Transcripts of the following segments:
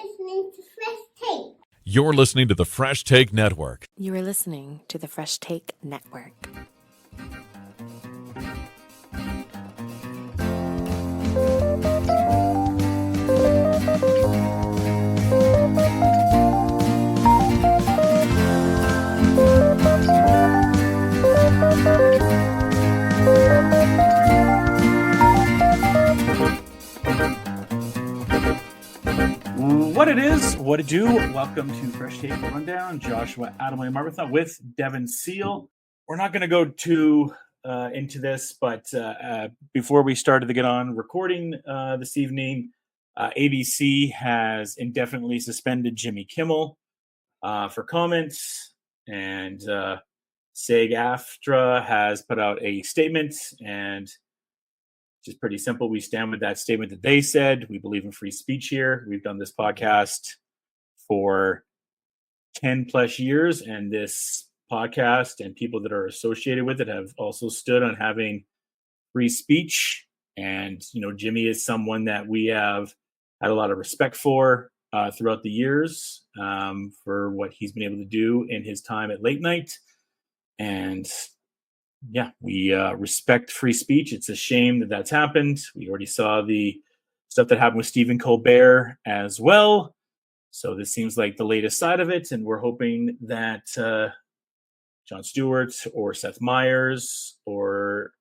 listening to Fresh Take. You're listening to the Fresh Take Network. You are listening to the Fresh Take Network. What it is, what it do. Welcome to Fresh Take Rundown. Joshua Adamley Marbatha with Devan Seal. We're not going to go too into this, but before we started to get on recording this evening, ABC has indefinitely suspended Jimmy Kimmel for comments, and SAG-AFTRA has put out a statement, and it's pretty simple. We stand with that statement that they said. We believe in free speech here. We've done this podcast for 10 plus years, and this podcast and people that are associated with it have also stood on having free speech. And, you know, Jimmy is someone that we have had a lot of respect for throughout the years for what he's been able to do in his time at late night. And yeah, we respect free speech. It's a shame that that's happened. We already saw the stuff that happened with Stephen Colbert as well. So this seems like the latest side of it. And we're hoping that Jon Stewart or Seth Meyers or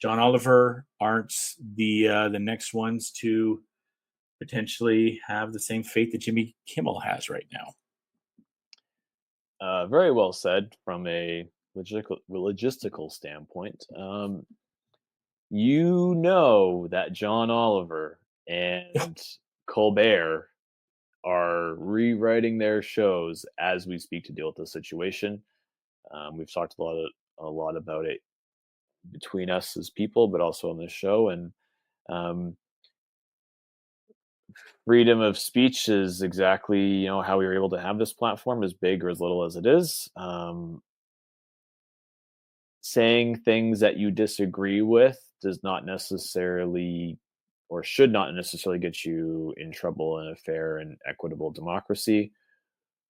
John Oliver aren't the next ones to potentially have the same fate that Jimmy Kimmel has right now. Very well said from a logistical standpoint. You know that John Oliver and Colbert are rewriting their shows as we speak to deal with the situation. We've talked a lot about it between us as people, but also on this show. And freedom of speech is exactly, you know, how we were able to have this platform, as big or as little as it is. Saying things that you disagree with does not necessarily or should not necessarily get you in trouble in a fair and equitable democracy.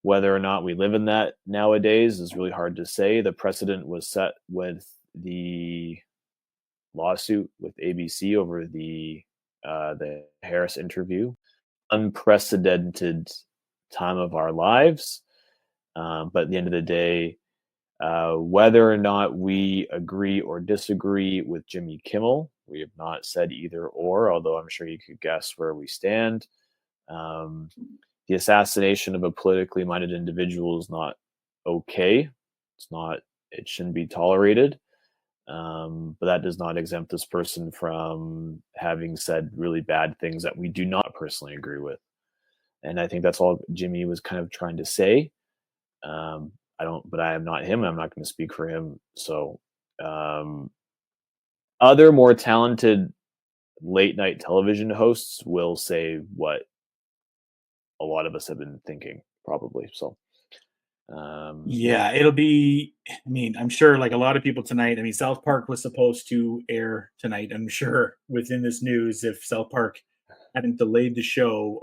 Whether or not we live in that nowadays is really hard to say. The precedent was set with the lawsuit with ABC over the Harris interview. Unprecedented time of our lives. But at the end of the day, whether or not we agree or disagree with Jimmy Kimmel, we have not said either or, although I'm sure you could guess where we stand. The assassination of a politically minded individual is not okay. It shouldn't be tolerated. But that does not exempt this person from having said really bad things that we do not personally agree with. And I think that's all Jimmy was kind of trying to say. But I am not him. I'm not going to speak for him. So, other more talented late night television hosts will say what a lot of us have been thinking, probably. So, yeah, it'll be, I mean, I'm sure like a lot of people tonight, I mean, South Park was supposed to air tonight. I'm sure within this news, if South Park hadn't delayed the show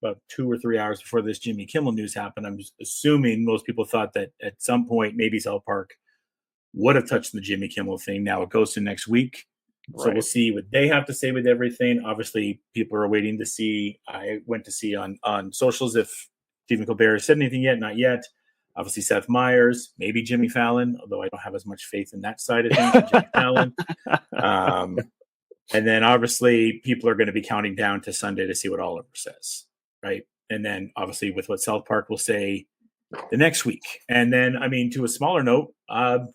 about 2 or 3 hours before this Jimmy Kimmel news happened, I'm just assuming most people thought that at some point, maybe South Park would have touched the Jimmy Kimmel thing. Now it goes to next week. So We'll see what they have to say with everything. Obviously, people are waiting to see. I went to see on socials if Stephen Colbert said anything yet. Not yet. Obviously, Seth Meyers, maybe Jimmy Fallon, although I don't have as much faith in that side of things. Jimmy Fallon. And then obviously people are going to be counting down to Sunday to see what Oliver says, right? And then obviously with what South Park will say the next week. And then, I mean, to a smaller note,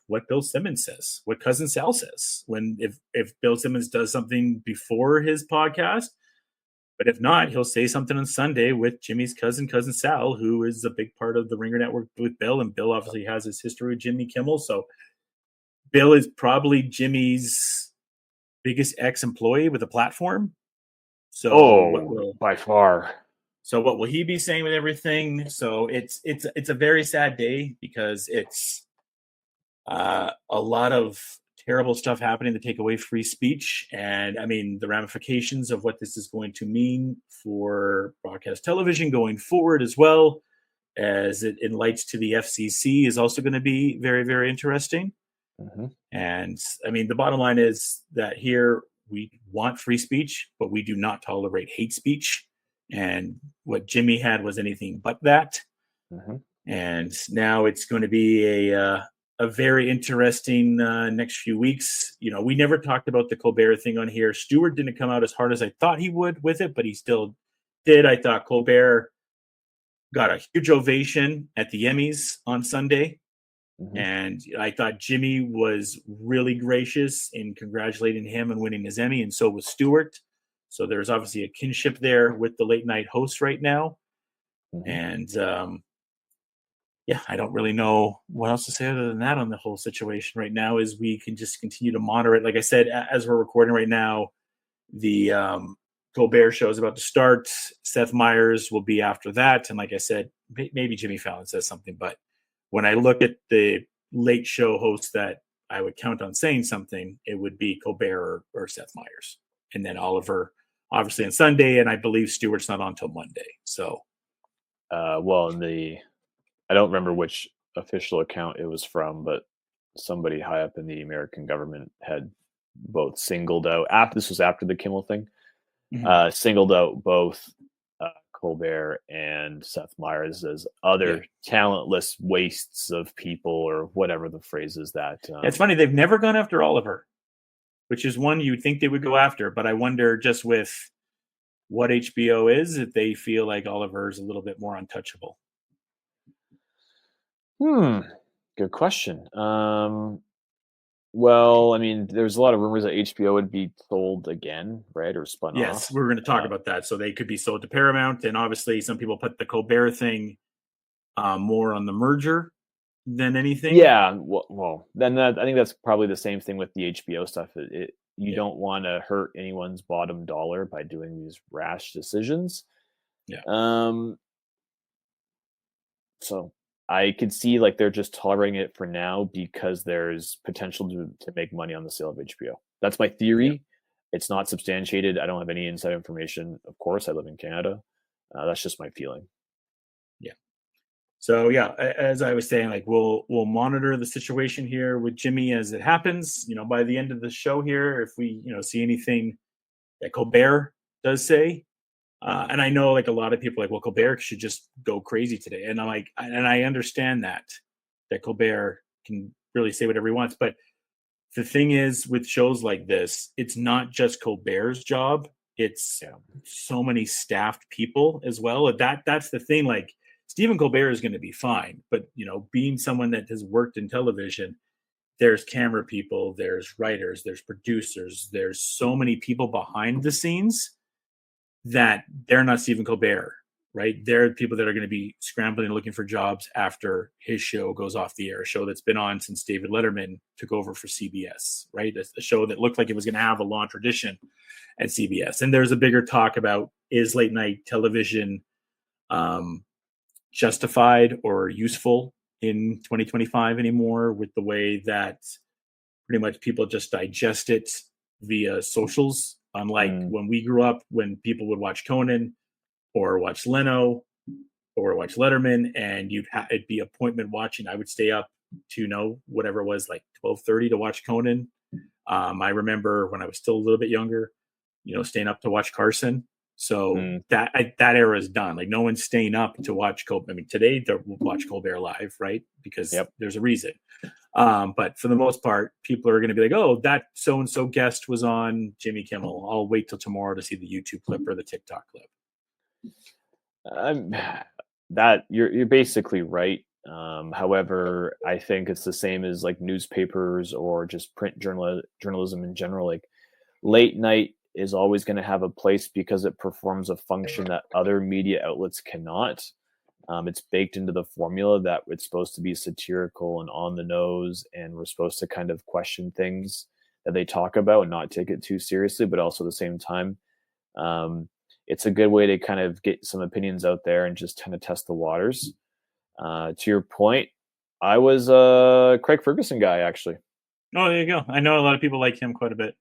what Bill Simmons says, what Cousin Sal says. If Bill Simmons does something before his podcast, but if not, he'll say something on Sunday with Jimmy's cousin Sal, who is a big part of the Ringer Network with Bill. And Bill obviously has his history with Jimmy Kimmel. So Bill is probably Jimmy's biggest ex-employee with a platform. So by far. So what will he be saying with everything? So it's a very sad day because it's a lot of terrible stuff happening to take away free speech. And I mean, the ramifications of what this is going to mean for broadcast television going forward, as well as it enlights to the FCC, is also going to be very, very interesting. Mm-hmm. And I mean, the bottom line is that here we want free speech, but we do not tolerate hate speech. And what Jimmy had was anything but that. Mm-hmm. And now it's going to be a very interesting next few weeks. You know, we never talked about the Colbert thing on here. Stewart didn't come out as hard as I thought he would with it, but he still did. I thought Colbert got a huge ovation at the Emmys on Sunday. Mm-hmm. And I thought Jimmy was really gracious in congratulating him and winning his Emmy, and so was Stewart. So there's obviously a kinship there with the late night host right now. Mm-hmm. And yeah, I don't really know what else to say other than that on the whole situation right now. Is we can just continue to monitor it. Like I said, as we're recording right now, the Colbert show is about to start. Seth Meyers will be after that. And like I said, maybe Jimmy Fallon says something. But when I look at the late show hosts that I would count on saying something, it would be Colbert or Seth Meyers. And then Oliver, obviously, on Sunday. And I believe Stewart's not on until Monday. So, well, I don't remember which official account it was from, but somebody high up in the American government had both singled out, this was after the Kimmel thing, Mhm. singled out both Colbert and Seth Meyers as other talentless wastes of people, or whatever the phrase is that. It's funny, they've never gone after Oliver, which is one you'd think they would go after. But I wonder, just with what HBO is, if they feel like Oliver is a little bit more untouchable. Good question. Well, I mean, there's a lot of rumors that HBO would be sold again, right, or spun off. Yes, we were going to talk about that. So they could be sold to Paramount, and obviously some people put the Colbert thing more on the merger than anything. Yeah, well, then I think that's probably the same thing with the HBO stuff. You don't want to hurt anyone's bottom dollar by doing these rash decisions. Yeah. So I could see like they're just tolerating it for now because there's potential to make money on the sale of HBO. That's my theory. Yeah. It's not substantiated. I don't have any inside information. Of course, I live in Canada. That's just my feeling. Yeah. So yeah, as I was saying, like we'll monitor the situation here with Jimmy as it happens. You know, by the end of the show here, if we see anything that Colbert does say, and I know like a lot of people are like, well, Colbert should just go crazy today, and I'm like, and I understand that Colbert can really say whatever he wants, but the thing is with shows like this, it's not just Colbert's job; it's so many staffed people as well. That's the thing. Like Stephen Colbert is going to be fine, but being someone that has worked in television, there's camera people, there's writers, there's producers, there's so many people behind the scenes that they're not Stephen Colbert, right? They're people that are going to be scrambling and looking for jobs after his show goes off the air, a show that's been on since David Letterman took over for CBS, right? A show that looked like it was going to have a long tradition at CBS. And there's a bigger talk about, is late night television justified or useful in 2025 anymore, with the way that pretty much people just digest it via socials. Unlike when we grew up, when people would watch Conan or watch Leno or watch Letterman, and it'd be appointment watching. I would stay up to whatever it was, like 12:30 to watch Conan. I remember when I was still a little bit younger, staying up to watch Carson. So that era is done. Like no one's staying up to watch Colbert. I mean, today they'll watch Colbert live, right? Because there's a reason. But for the most part, people are going to be like, oh, that so-and-so guest was on Jimmy Kimmel. I'll wait till tomorrow to see the YouTube clip or the TikTok clip. That you're basically right. However, I think it's the same as like newspapers or just print journalism in general. Like late night is always going to have a place because it performs a function that other media outlets cannot. It's baked into the formula that it's supposed to be satirical and on the nose, and we're supposed to kind of question things that they talk about and not take it too seriously, but also at the same time, it's a good way to kind of get some opinions out there and just kind of test the waters. To your point, I was a Craig Ferguson guy, actually. Oh, there you go. I know a lot of people like him quite a bit.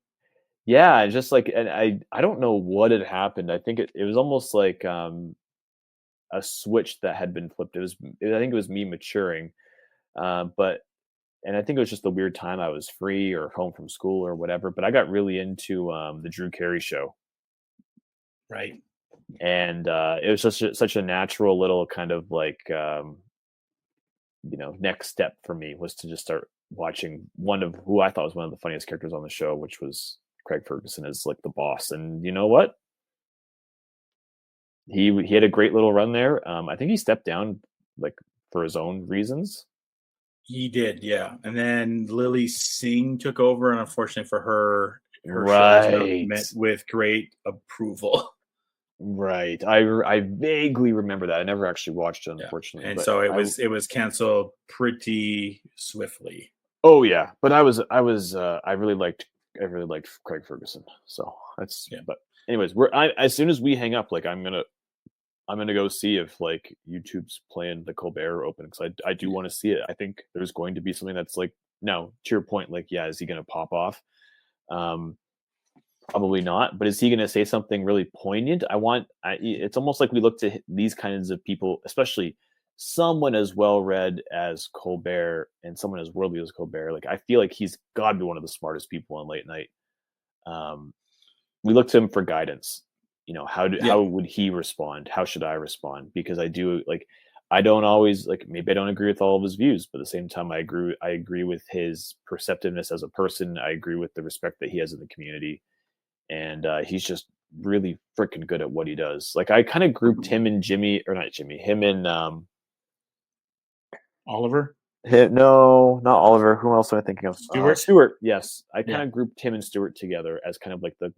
Yeah, and just like, and I don't know what had happened. I think it was almost like a switch that had been flipped. I think it was me maturing, but and I think it was just the weird time I was free or home from school or whatever. But I got really into the Drew Carey show, Right. and it was just such a natural little kind of like next step for me was to just start watching one of who I thought was one of the funniest characters on the show, which was Craig Ferguson as like the boss. And you know what? He had a great little run there. I think he stepped down like for his own reasons. He did, yeah. And then Lily Singh took over, and unfortunately for her, her show was not Right. met with great approval. Right. I vaguely remember that. I never actually watched it, Yeah. unfortunately. And But so it was canceled pretty swiftly. oh yeah. But I really liked Craig Ferguson. So that's Yeah. but anyways, as soon as we hang up, like I'm gonna go see if like YouTube's playing the Colbert Open because I do want to see it. I think there's going to be something that's like no, to your point, like yeah, is he gonna pop off? Um, Probably not, but is he going to say something really poignant? It's almost like we look to these kinds of people, especially someone as well read as Colbert and someone as worldly as Colbert. Like, I feel like he's got to be one of the smartest people on late night. Um, we look to him for guidance. How would he respond? How should I respond? Because I don't always like, maybe I don't agree with all of his views, but at the same time, I agree with his perceptiveness as a person. I agree with the respect that he has in the community, and he's just really freaking good at what he does. Like I kind of grouped him and Jimmy, or not Jimmy, him and Oliver no, not Oliver. Who else am I thinking of? Stewart. Stewart. Yes, I kind Yeah. of grouped him and Stewart together as kind of like the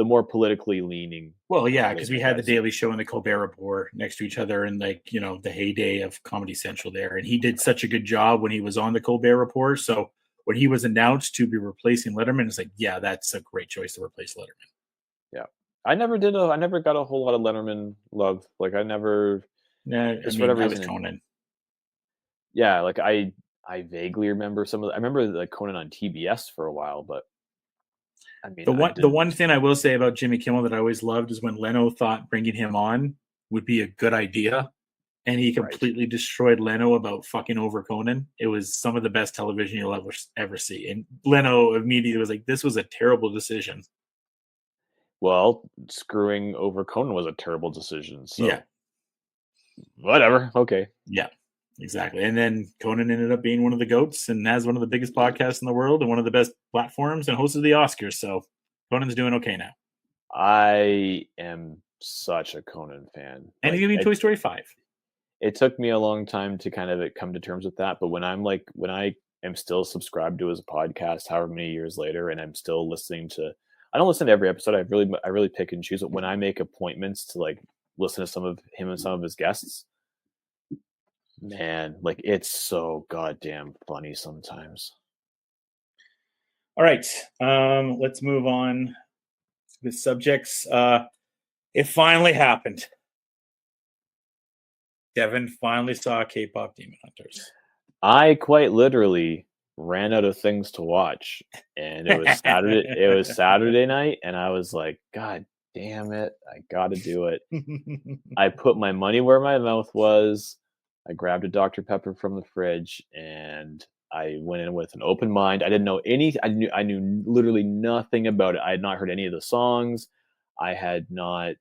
more politically leaning. Well, yeah, because we had the guys. Daily Show and the Colbert Report next to each other in like, the heyday of Comedy Central there. And he did such a good job when he was on the Colbert Report. So when he was announced to be replacing Letterman, it's like, yeah, that's a great choice to replace Letterman. Yeah, I never got a whole lot of Letterman love. Like I never, Nah, just for whatever that was reason. Conan. Yeah, like I vaguely remember I remember like Conan on TBS for a while, but I mean, The one thing I will say about Jimmy Kimmel that I always loved is when Leno thought bringing him on would be a good idea, and he Right. completely destroyed Leno about fucking over Conan. It was some of the best television you'll ever see. And Leno immediately was like, "This was a terrible decision." Well, screwing over Conan was a terrible decision. So Yeah, whatever. Okay. yeah, exactly. And then Conan ended up being one of the goats and has one of the biggest podcasts in the world and one of the best platforms and hosts of the Oscars. So Conan's doing okay now, I am such a Conan fan. and he's gonna be in Toy Story 5. It took me a long time to kind of come to terms with that, but when I am still subscribed to his podcast, however many years later, and I'm still listening to, I don't listen to every episode. I really pick and choose. But when I make appointments to like listen to some of him and some of his guests, man, like it's so goddamn funny sometimes. All right, let's move on with subjects. It finally happened. Devan finally saw K-pop Demon Hunters. I quite literally ran out of things to watch, and it was Saturday. It was Saturday night, and I was like, "God damn it, I got to do it." I put my money where my mouth was. I grabbed a Dr. Pepper from the fridge, and I went in with an open mind. I didn't know any. I knew literally nothing about it. I had not heard any of the songs. I had not,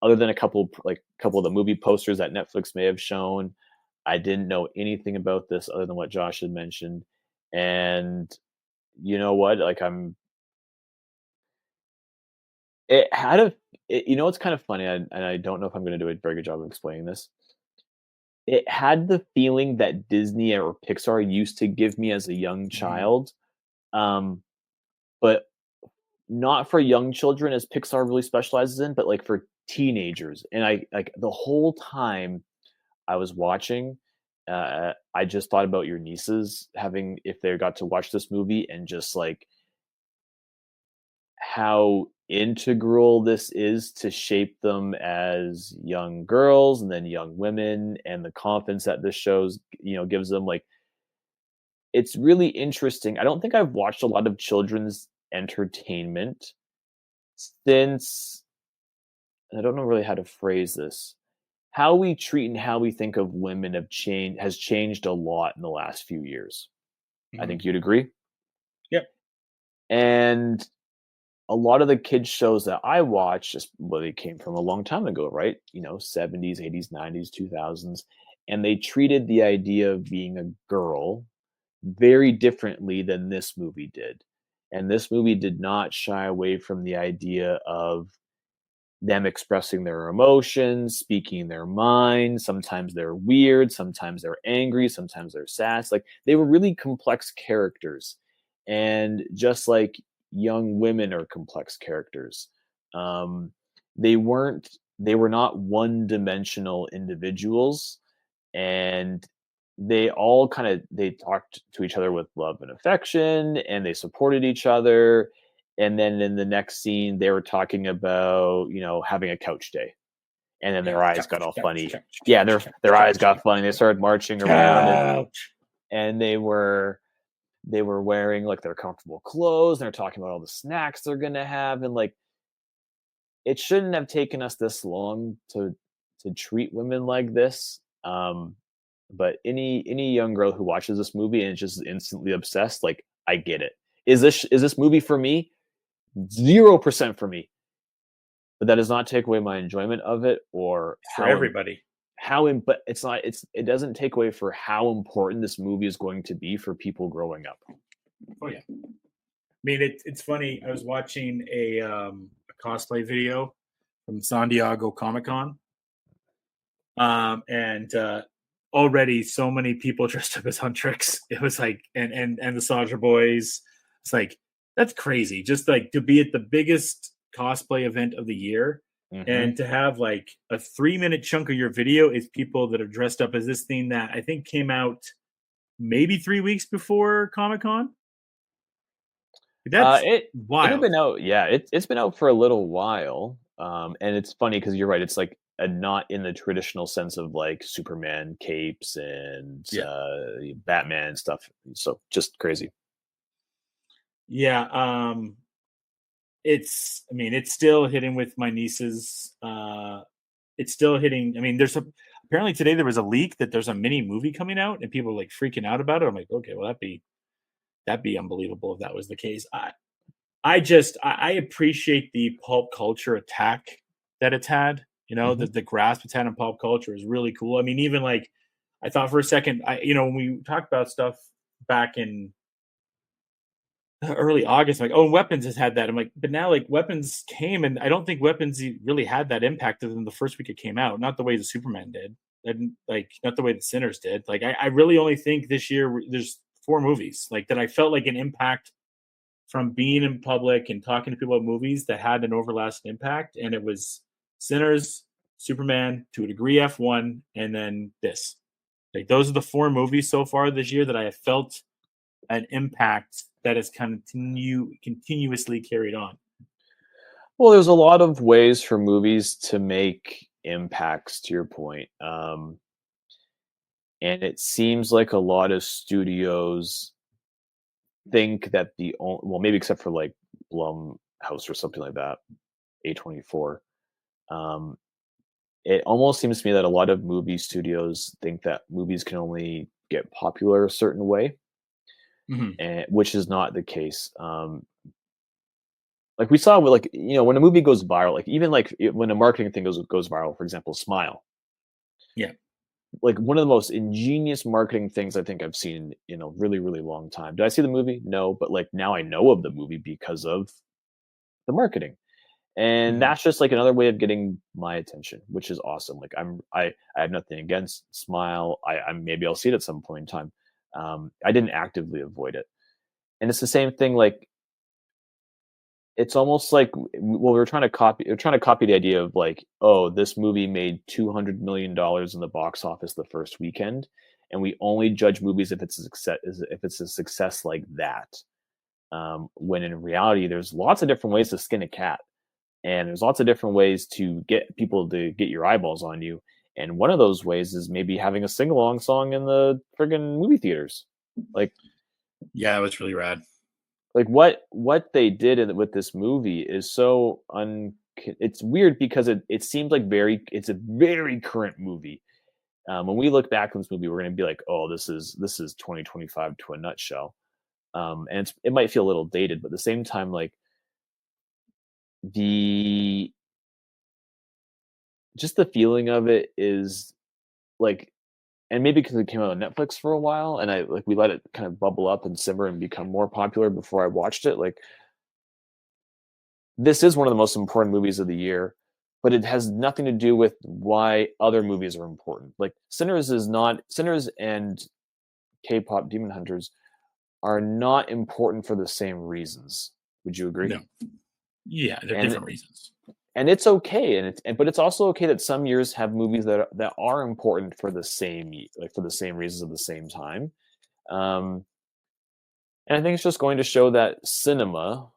other than a couple of the movie posters that Netflix may have shown. I didn't know anything about this other than what Josh had mentioned. And you know what? Like it had a, it, you know, it's kind of funny, and I don't know if I'm going to do a very good job of explaining this. It had the feeling that Disney or Pixar used to give me as a young child, um, but not for young children, as Pixar really specializes in, but like for teenagers. And I like the whole time I was watching, I just thought about your nieces having, if they got to watch this movie, and just like how integral this is to shape them as young girls and then young women, and the confidence that this shows, gives them. Like it's really interesting. I don't think I've watched a lot of children's entertainment since, I don't know really how to phrase this. How we treat and how we think of women has changed a lot in the last few years. I think you'd agree. Yep. And a lot of the kids shows that I watch, they came from a long time ago, right? 70s, 80s, 90s, 2000s. And they treated the idea of being a girl very differently than this movie did. And this movie did not shy away from the idea of them expressing their emotions, speaking their mind. Sometimes they're weird, sometimes they're angry, sometimes they're sad. Like, they were really complex characters. And just like young women are complex characters, they were not one-dimensional individuals, and they all they talked to each other with love and affection, and they supported each other. And then in the next scene, they were talking about, having a couch day. And then their eyes got all funny. Yeah, their eyes got funny. They started marching around, and they were wearing like their comfortable clothes, and they're talking about all the snacks they're gonna have. And like, it shouldn't have taken us this long to treat women like this. But any young girl who watches this movie and is just instantly obsessed, like, I get it. Is this movie for me? 0% for me. But that does not take away my enjoyment of it, or for everybody. But it doesn't take away for how important this movie is going to be for people growing up. Oh yeah. I mean, it's funny. I was watching a cosplay video from San Diego Comic-Con. And already so many people dressed up as Huntrix. It was like, and the Soldier Boys. It's like, that's crazy. Just like to be at the biggest cosplay event of the year, and to have like a 3-minute chunk of your video is people that are dressed up as this thing that I think came out maybe 3 weeks before Comic-Con. That's wild. It had been out. Yeah, it's been out for a little while. And it's funny because you're right. It's like not in the traditional sense of like Superman capes and Batman and stuff. So just crazy. Yeah. It's still hitting with my nieces. It's still hitting. I mean, apparently today there was a leak that there's a mini movie coming out, and people are like freaking out about it. I'm like, okay, well, that'd be unbelievable if that was the case. I appreciate the pulp culture attack that it's had. The grasp it's had on pulp culture is really cool. I mean, even like, I thought for a second, when we talked about stuff back in early August, like, oh, Weapons has had that. I'm like, but now like Weapons came, and I don't think Weapons really had that impact other than the first week it came out. Not the way the Superman did, and like not the way the Sinners did. Like, I really only think this year there's 4 movies like that I felt like an impact from being in public and talking to people about movies that had an overlasting impact, and it was Sinners, Superman, to a degree F1, and then this. Like, those are the 4 movies so far this year that I have felt an impact that has continuously carried on. Well, there's a lot of ways for movies to make impacts, to your point. And it seems like a lot of studios think that maybe except for like Blumhouse or something like that, A24. It almost seems to me that a lot of movie studios think that movies can only get popular a certain way, and which is not the case. Like we saw with when a movie goes viral, like even like when a marketing thing goes viral, for example, Smile. Yeah. Like one of the most ingenious marketing things I think I've seen in a really, really long time. Did I see the movie? No, but like now I know of the movie because of the marketing. And that's just like another way of getting my attention, which is awesome. Like I have nothing against Smile. I maybe I'll see it at some point in time. I didn't actively avoid it. And it's the same thing. Like, it's almost like, well, we're trying to copy the idea of like, oh, this movie made $200 million in the box office the first weekend, and we only judge movies if it's a success like that. When in reality, there's lots of different ways to skin a cat, and there's lots of different ways to get people to get your eyeballs on you. And one of those ways is maybe having a sing-along song in the friggin' movie theaters. Like, Yeah, it was really rad. Like what they did with this movie is so it's weird because it seems like it's a very current movie. When we look back on this movie, we're going to be like, oh, this is 2025 to a nutshell. And it might feel a little dated, but at the same time, like the just the feeling of it is like, and maybe because it came out on Netflix for a while, and we let it kind of bubble up and simmer and become more popular before I watched it. Like, this is one of the most important movies of the year, but it has nothing to do with why other movies are important. Like, Sinners and K-pop Demon Hunters are not important for the same reasons. Would you agree? No. Yeah, they're And different reasons. and it's okay, but it's also okay that some years have movies that are important for the same reasons at the same time. And I think it's just going to show that cinema,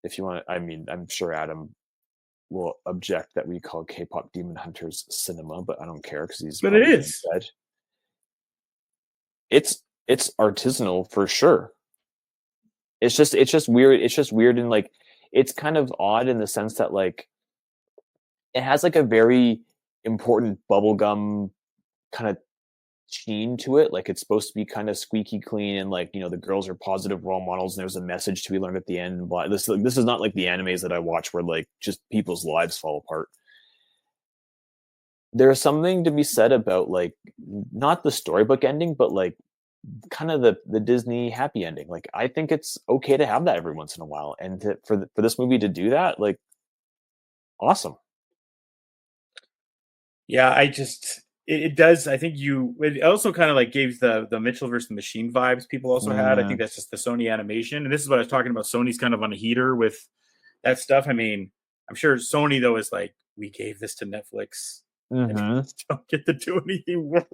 if you want to, I mean, I'm sure Adam will object that we call K-pop Demon Hunters cinema, but I don't care because he's But it probably is. dead. It's artisanal for sure. It's just weird. It's just weird, and like it's kind of odd in the sense that like it has like a very important bubblegum kind of sheen to it. Like it's supposed to be kind of squeaky clean, and like, you know, the girls are positive role models and there's a message to be learned at the end. But this is not like the animes that I watch where like just people's lives fall apart. There's something to be said about like not the storybook ending, but like kind of the Disney happy ending. Like I think it's okay to have that every once in a while, and for this movie to do that, like, awesome. Yeah, it does. I think it also kind of like gave the Mitchell versus the Machine vibes people also had. I think that's just the Sony animation. And this is what I was talking about. Sony's kind of on a heater with that stuff. I mean, I'm sure Sony though is like, we gave this to Netflix and don't get to do anything worse.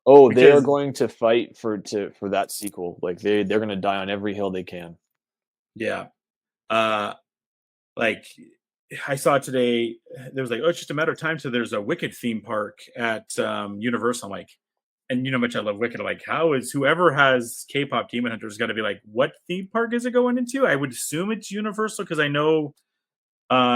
Oh, they are Because going to fight for that sequel. Like they're going to die on every hill they can. yeah. Like I saw today, there was like, oh, it's just a matter of time. So there's a Wicked theme park at Universal. I'm like, and you know how much I love Wicked. I'm like, how is whoever has K-pop Demon Hunters got to be like, what theme park is it going into? I would assume it's Universal because I know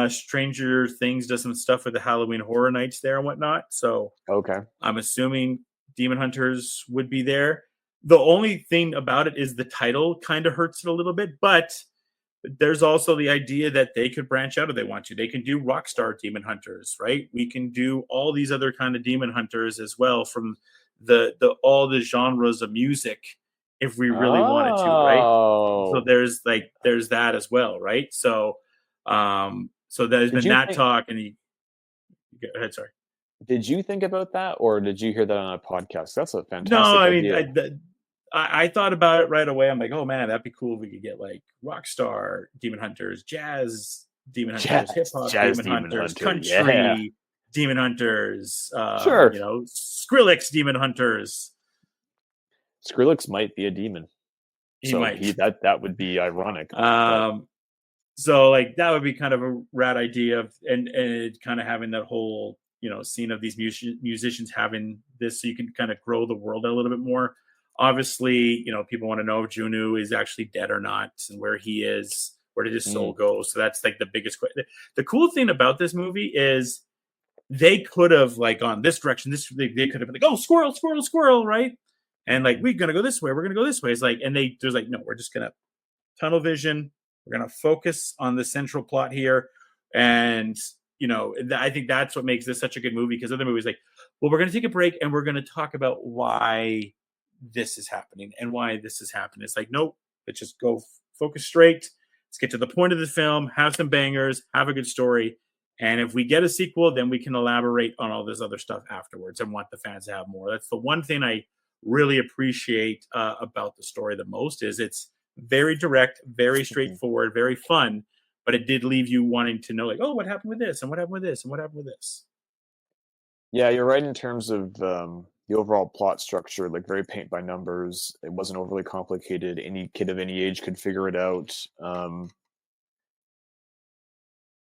Stranger Things does some stuff with the Halloween Horror Nights there and whatnot. So Okay. I'm assuming Demon Hunters would be there. The only thing about it is the title kind of hurts it a little bit, but there's also the idea that they could branch out if they want to. They can do Rockstar Demon Hunters, right? We can do all these other kind of Demon Hunters as well from the all the genres of music if we really wanted to, right? So Oh. there's that as well, right? So so there's been that talk, and go ahead, sorry. Did you think about that, or did you hear that on a podcast? That's a fantastic No, I mean, idea. I thought about it right away. I'm like, oh man, that'd be cool if we could get like Rockstar Demon Hunters, Jazz Demon Hunters, hip hop Demon Hunters, country yeah. Demon Hunters, Sure. you know, Skrillex Demon Hunters. Skrillex might be a demon. He might. That would be ironic. So like that would be kind of a rad idea of, and kind of having that whole, you know, scene of these musicians having this, so you can kind of grow the world a little bit more. Obviously, you know, people want to know if Juno is actually dead or not, and where he is, where did his soul go? So that's like the biggest question. The cool thing about this movie is they could have like gone this direction. They could have been like, oh, squirrel, squirrel, squirrel, right? And like, we're gonna go this way. We're gonna go this way. It's like, and there's like, no, we're just gonna tunnel vision. We're gonna focus on the central plot here, and you know, I think that's what makes this such a good movie, because other movies like, well, we're gonna take a break and we're gonna talk about why this is happening and why this is happening. It's like, nope, let's just go focus straight. Let's get to the point of the film, have some bangers, have a good story. And if we get a sequel, then we can elaborate on all this other stuff afterwards and want the fans to have more. That's the one thing I really appreciate about the story the most, is it's very direct, very straightforward, very fun, but it did leave you wanting to know, like, oh, what happened with this? And what happened with this? And what happened with this? Yeah, you're right in terms of the overall plot structure, like very paint by numbers. It wasn't overly complicated. Any kid of any age could figure it out.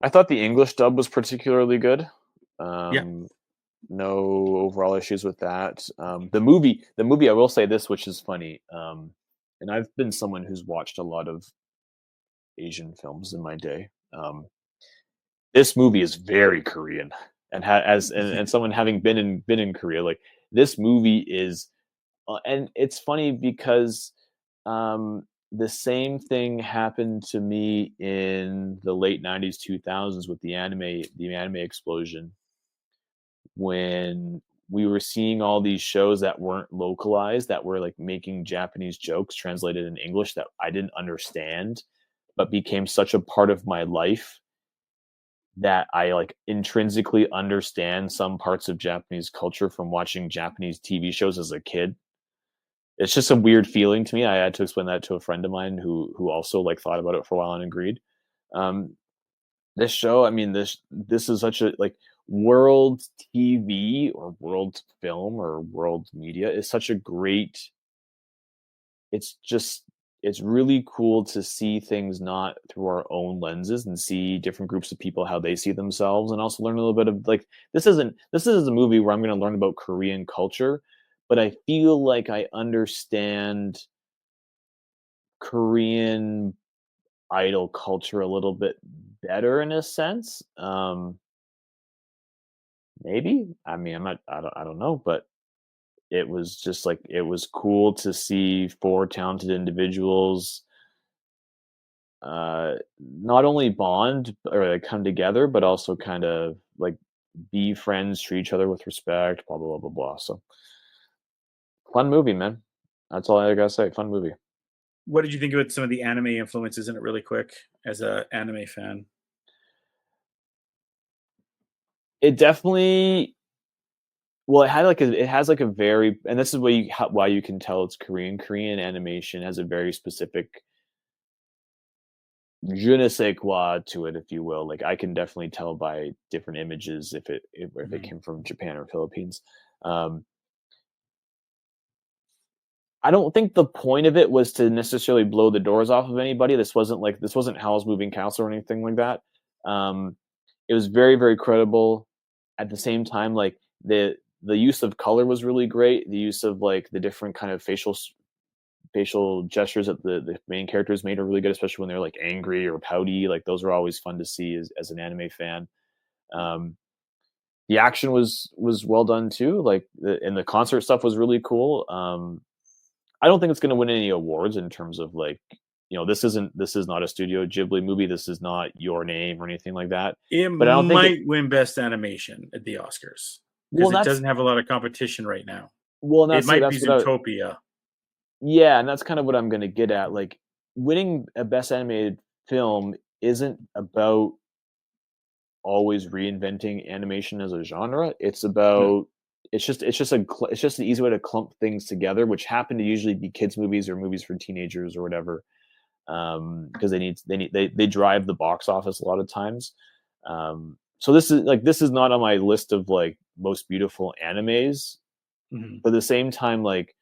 I thought the English dub was particularly good. Yeah. No overall issues with that. The movie, I will say this, which is funny. and I've been someone who's watched a lot of Asian films in my day. This movie is very Korean, and and someone having been in Korea, like this movie is, and it's funny because the same thing happened to me in the late '90s, 2000s with the anime explosion, when we were seeing all these shows that weren't localized, that were like making Japanese jokes translated in English that I didn't understand, but became such a part of my life that I like intrinsically understand some parts of Japanese culture from watching Japanese TV shows as a kid. It's just a weird feeling to me. I had to explain that to a friend of mine who also like thought about it for a while and agreed. Um, this show, I mean, this is such a like world TV or world film or world media is such a great. It's just it's really cool to see things not through our own lenses and see different groups of people how they see themselves, and also learn a little bit of like this is a movie where I'm going to learn about Korean culture, but I feel like I understand Korean idol culture a little bit better in a sense. Maybe. I mean, I don't know, but it was just like it was cool to see four talented individuals not only bond or like come together, but also kind of like be friends, treat each other with respect, blah blah blah blah blah. So fun movie, man. That's all I gotta say. Fun movie. What did you think about some of the anime influences in it, really quick, as a anime fan? It definitely well, it has like a very, and this is why you can tell it's Korean. Korean animation has a very specific je ne sais quoi to it, if you will. Like I can definitely tell by different images if it Mhm. came from Japan or Philippines. Um, I don't think the point of it was to necessarily blow the doors off of anybody. This wasn't Howl's Moving Castle or anything like that. Um, it was very very credible. At the same time, like the use of color was really great. The use of like the different kind of facial gestures that the main characters made are really good, especially when they're like angry or pouty. Like those are always fun to see as an anime fan. Um, the action was well done too. Like and the concert stuff was really cool. I don't think it's going to win any awards in terms of like this is not a Studio Ghibli movie. This is not Your Name or anything like that. It But I don't think it. might win Best Animation at the Oscars Well, because it that's doesn't have a lot of competition right now. well, It might be that's what I. Zootopia. Yeah, and that's kind of what I'm going to get at. Like winning a Best Animated Film isn't about always reinventing animation as a genre. It's No. about it's just an easy way to clump things together, which happen to usually be kids movies or movies for teenagers or whatever, because they drive the box office a lot of times. So this is not on my list of like most beautiful animes, Mhm. but at the same time, like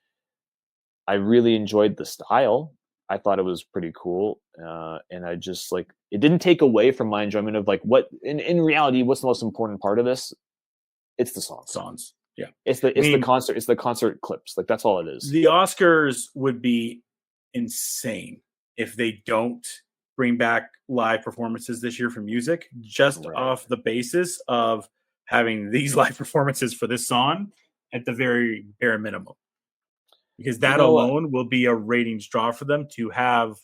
I really enjoyed the style. I thought it was pretty cool, and I just like it didn't take away from my enjoyment of like what in reality what's the most important part of this? It's the songs. Songs. Yeah. It's I the mean, concert. It's the concert clips. Like that's all it is. the Oscars would be insane if they don't bring back live performances this year for music, just Right. off the basis of having these live performances for this song at the very bare minimum. Because You that know what? alone will be a ratings draw for them to have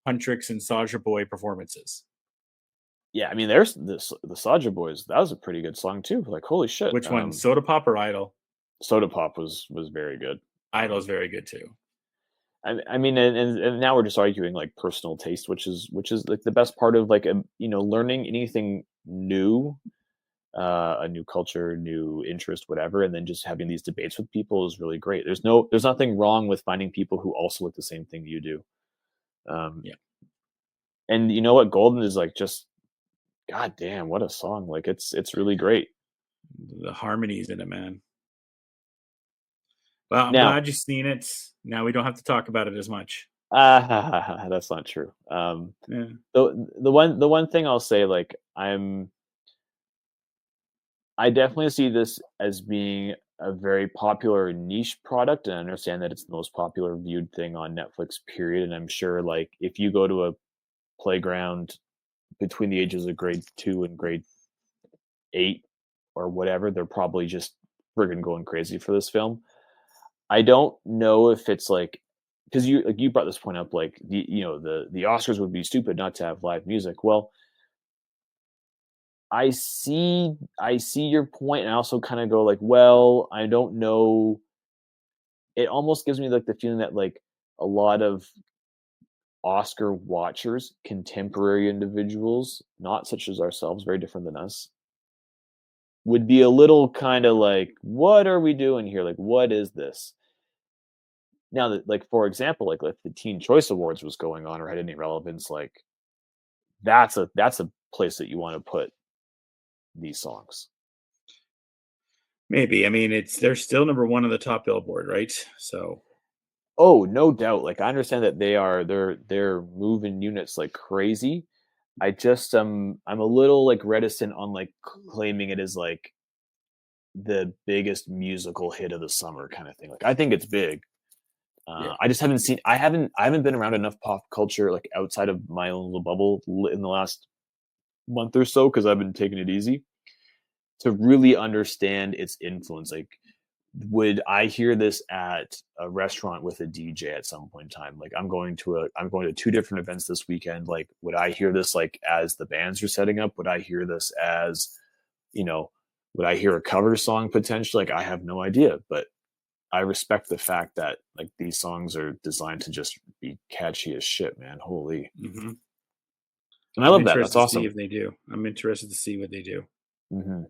Huntrix and Saja Boy performances. Yeah, I mean, there's this the Saja Boys. That was a pretty good song too. Like holy shit. Which one? Soda Pop or Idol? Soda Pop was very good. Idol is very good too. I mean, and now we're just arguing like personal taste, which is like the best part of like learning anything new, a new culture, new interest, whatever, and then just having these debates with people is really great. There's nothing wrong with finding people who also like the same thing you do. Yeah. And you know what, Golden is like just god damn, what a song! Like it's really great. The harmonies in it, man. Well, I'm Now, glad you've seen it. Now we don't have to talk about it as much. that's not true. Yeah. The one thing I'll say, like I definitely see this as being a very popular niche product, and I understand that it's the most popular viewed thing on Netflix, period. And I'm sure, like, if you go to a playground between the ages of grade 2 and grade 8 or whatever, they're probably just friggin' going crazy for this film. I don't know if it's like, because you brought this point up, like the Oscars would be stupid not to have live music. Well, I see your point, and I also kind of go like, well, I don't know. It almost gives me like the feeling that like a lot of Oscar watchers, contemporary individuals, not such as ourselves, very different than us, would be a little kind of like, what are we doing here? Like, what is this? Now that, like, for example, like if the Teen Choice Awards was going on or had any relevance, like that's a place that you want to put these songs. Maybe. I mean, they're still number one on the top Billboard, right? So Oh, no doubt. Like I understand that they're moving units like crazy. I just I'm a little like reticent on like claiming it as like the biggest musical hit of the summer kind of thing. Like I think it's big. yeah. I just haven't seen. I haven't been around enough pop culture like outside of my own little bubble in the last month or so because I've been taking it easy to really understand its influence. Like, would I hear this at a restaurant with a DJ at some point in time? Like, I'm going to 2 different events this weekend. Like, would I hear this like as the bands are setting up? Would I hear this as, would I hear a cover song potentially? Like, I have no idea, but I respect the fact that like these songs are designed to just be catchy as shit, man. Holy. Mm-hmm. And I love that. That's awesome. See if they do. I'm interested to see what they do. Mm-hmm.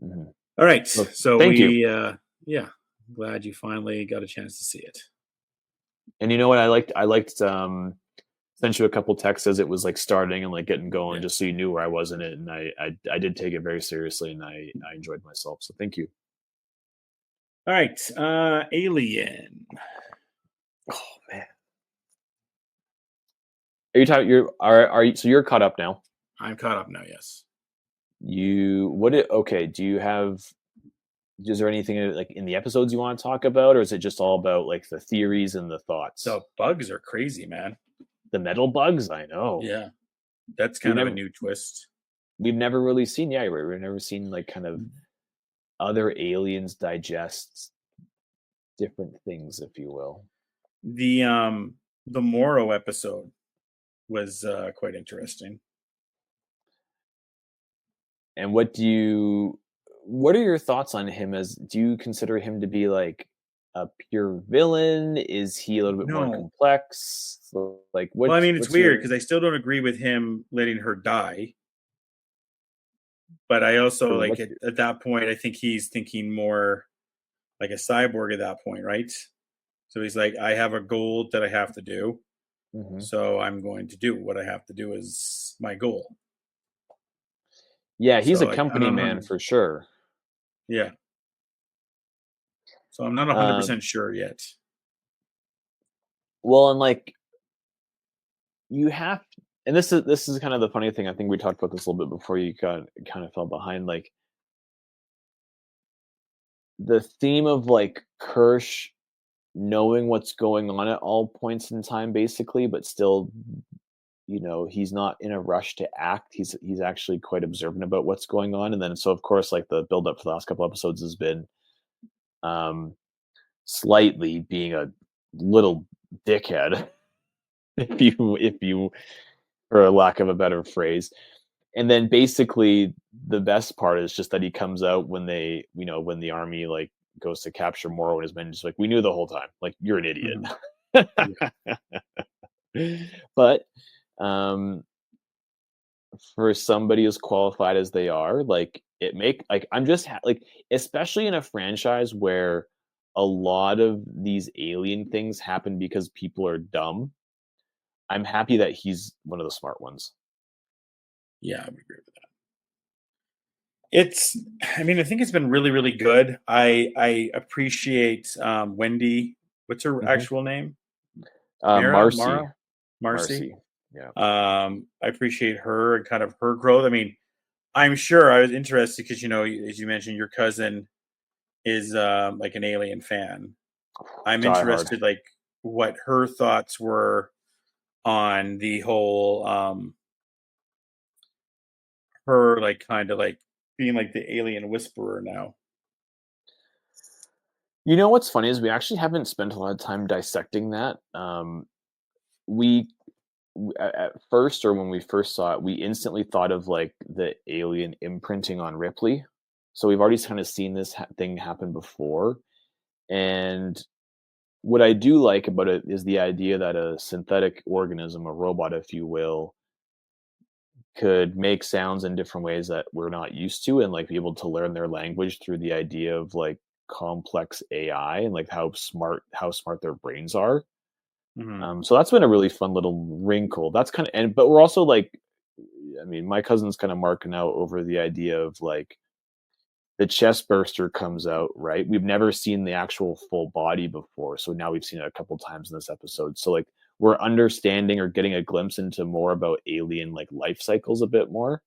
Mm-hmm. All right. Well, so thank you. Yeah, glad you finally got a chance to see it. And you know what? I liked sent you a couple texts as it was like starting and like getting going, just so you knew where I was in it. And I did take it very seriously, and I enjoyed myself. So thank you. All right. Alien. Oh man. Are you talking? Are you? So you're caught up now. I'm caught up now. Yes. Okay. Do you have? Is there anything like in the episodes you want to talk about, or is it just all about like the theories and the thoughts? So bugs are crazy, man. The metal bugs, I know. Yeah, that's kind of a new twist. We've never really seen. Yeah, we've never seen like kind of other aliens digest different things, if you will. The Morrow episode was quite interesting. And what are your thoughts on him? Do you consider him to be like a pure villain? Is he a little bit more complex? Like what? Well, I mean, it's weird because I still don't agree with him letting her die. But I also like at that point, I think he's thinking more like a cyborg at that point, right? So he's like, I have a goal that I have to do. Mm-hmm. So I'm going to do what I have to do is my goal. Yeah, he's a company man for sure. Yeah. So I'm not 100% sure yet. Well, and like you have, and this is kind of the funny thing. I think we talked about this a little bit before you kind of fell behind. Like the theme of like Kirsch knowing what's going on at all points in time, basically, but still, he's not in a rush to act. He's actually quite observant about what's going on. And then, so of course, like the build up for the last couple episodes has been slightly being a little dickhead, if you, for lack of a better phrase. And then basically the best part is just that he comes out when when the army like goes to capture Morrow and his men, just like, we knew the whole time, like, you're an idiot. Mm-hmm. But for somebody as qualified as they are, like I'm just like, especially in a franchise where a lot of these alien things happen because people are dumb, I'm happy that he's one of the smart ones. Yeah, I would agree with that. I think it's been really, really good. I appreciate Wendy. What's her actual name? Marcy. Yeah. I appreciate her and kind of her growth. I mean, I'm sure I was interested because, as you mentioned, your cousin is like an Alien fan. I'm Die hard. interested, like, what her thoughts were on the whole her like kind of like being like the alien whisperer now. You know what's funny is we actually haven't spent a lot of time dissecting that. We at first, or when we first saw it, we instantly thought of like the alien imprinting on Ripley. So we've already kind of seen this thing happen before. And what I do like about it is the idea that a synthetic organism, a robot, if you will, could make sounds in different ways that we're not used to, and like be able to learn their language through the idea of like complex AI and like how smart their brains are. Hmm. So that's been a really fun little wrinkle. That's kind of, and but we're also like, I mean, my cousin's kind of marking out over the idea of like the chest burster comes out, right? We've never seen the actual full body before, so now we've seen it a couple times in this episode. So like we're understanding or getting a glimpse into more about alien like life cycles a bit more,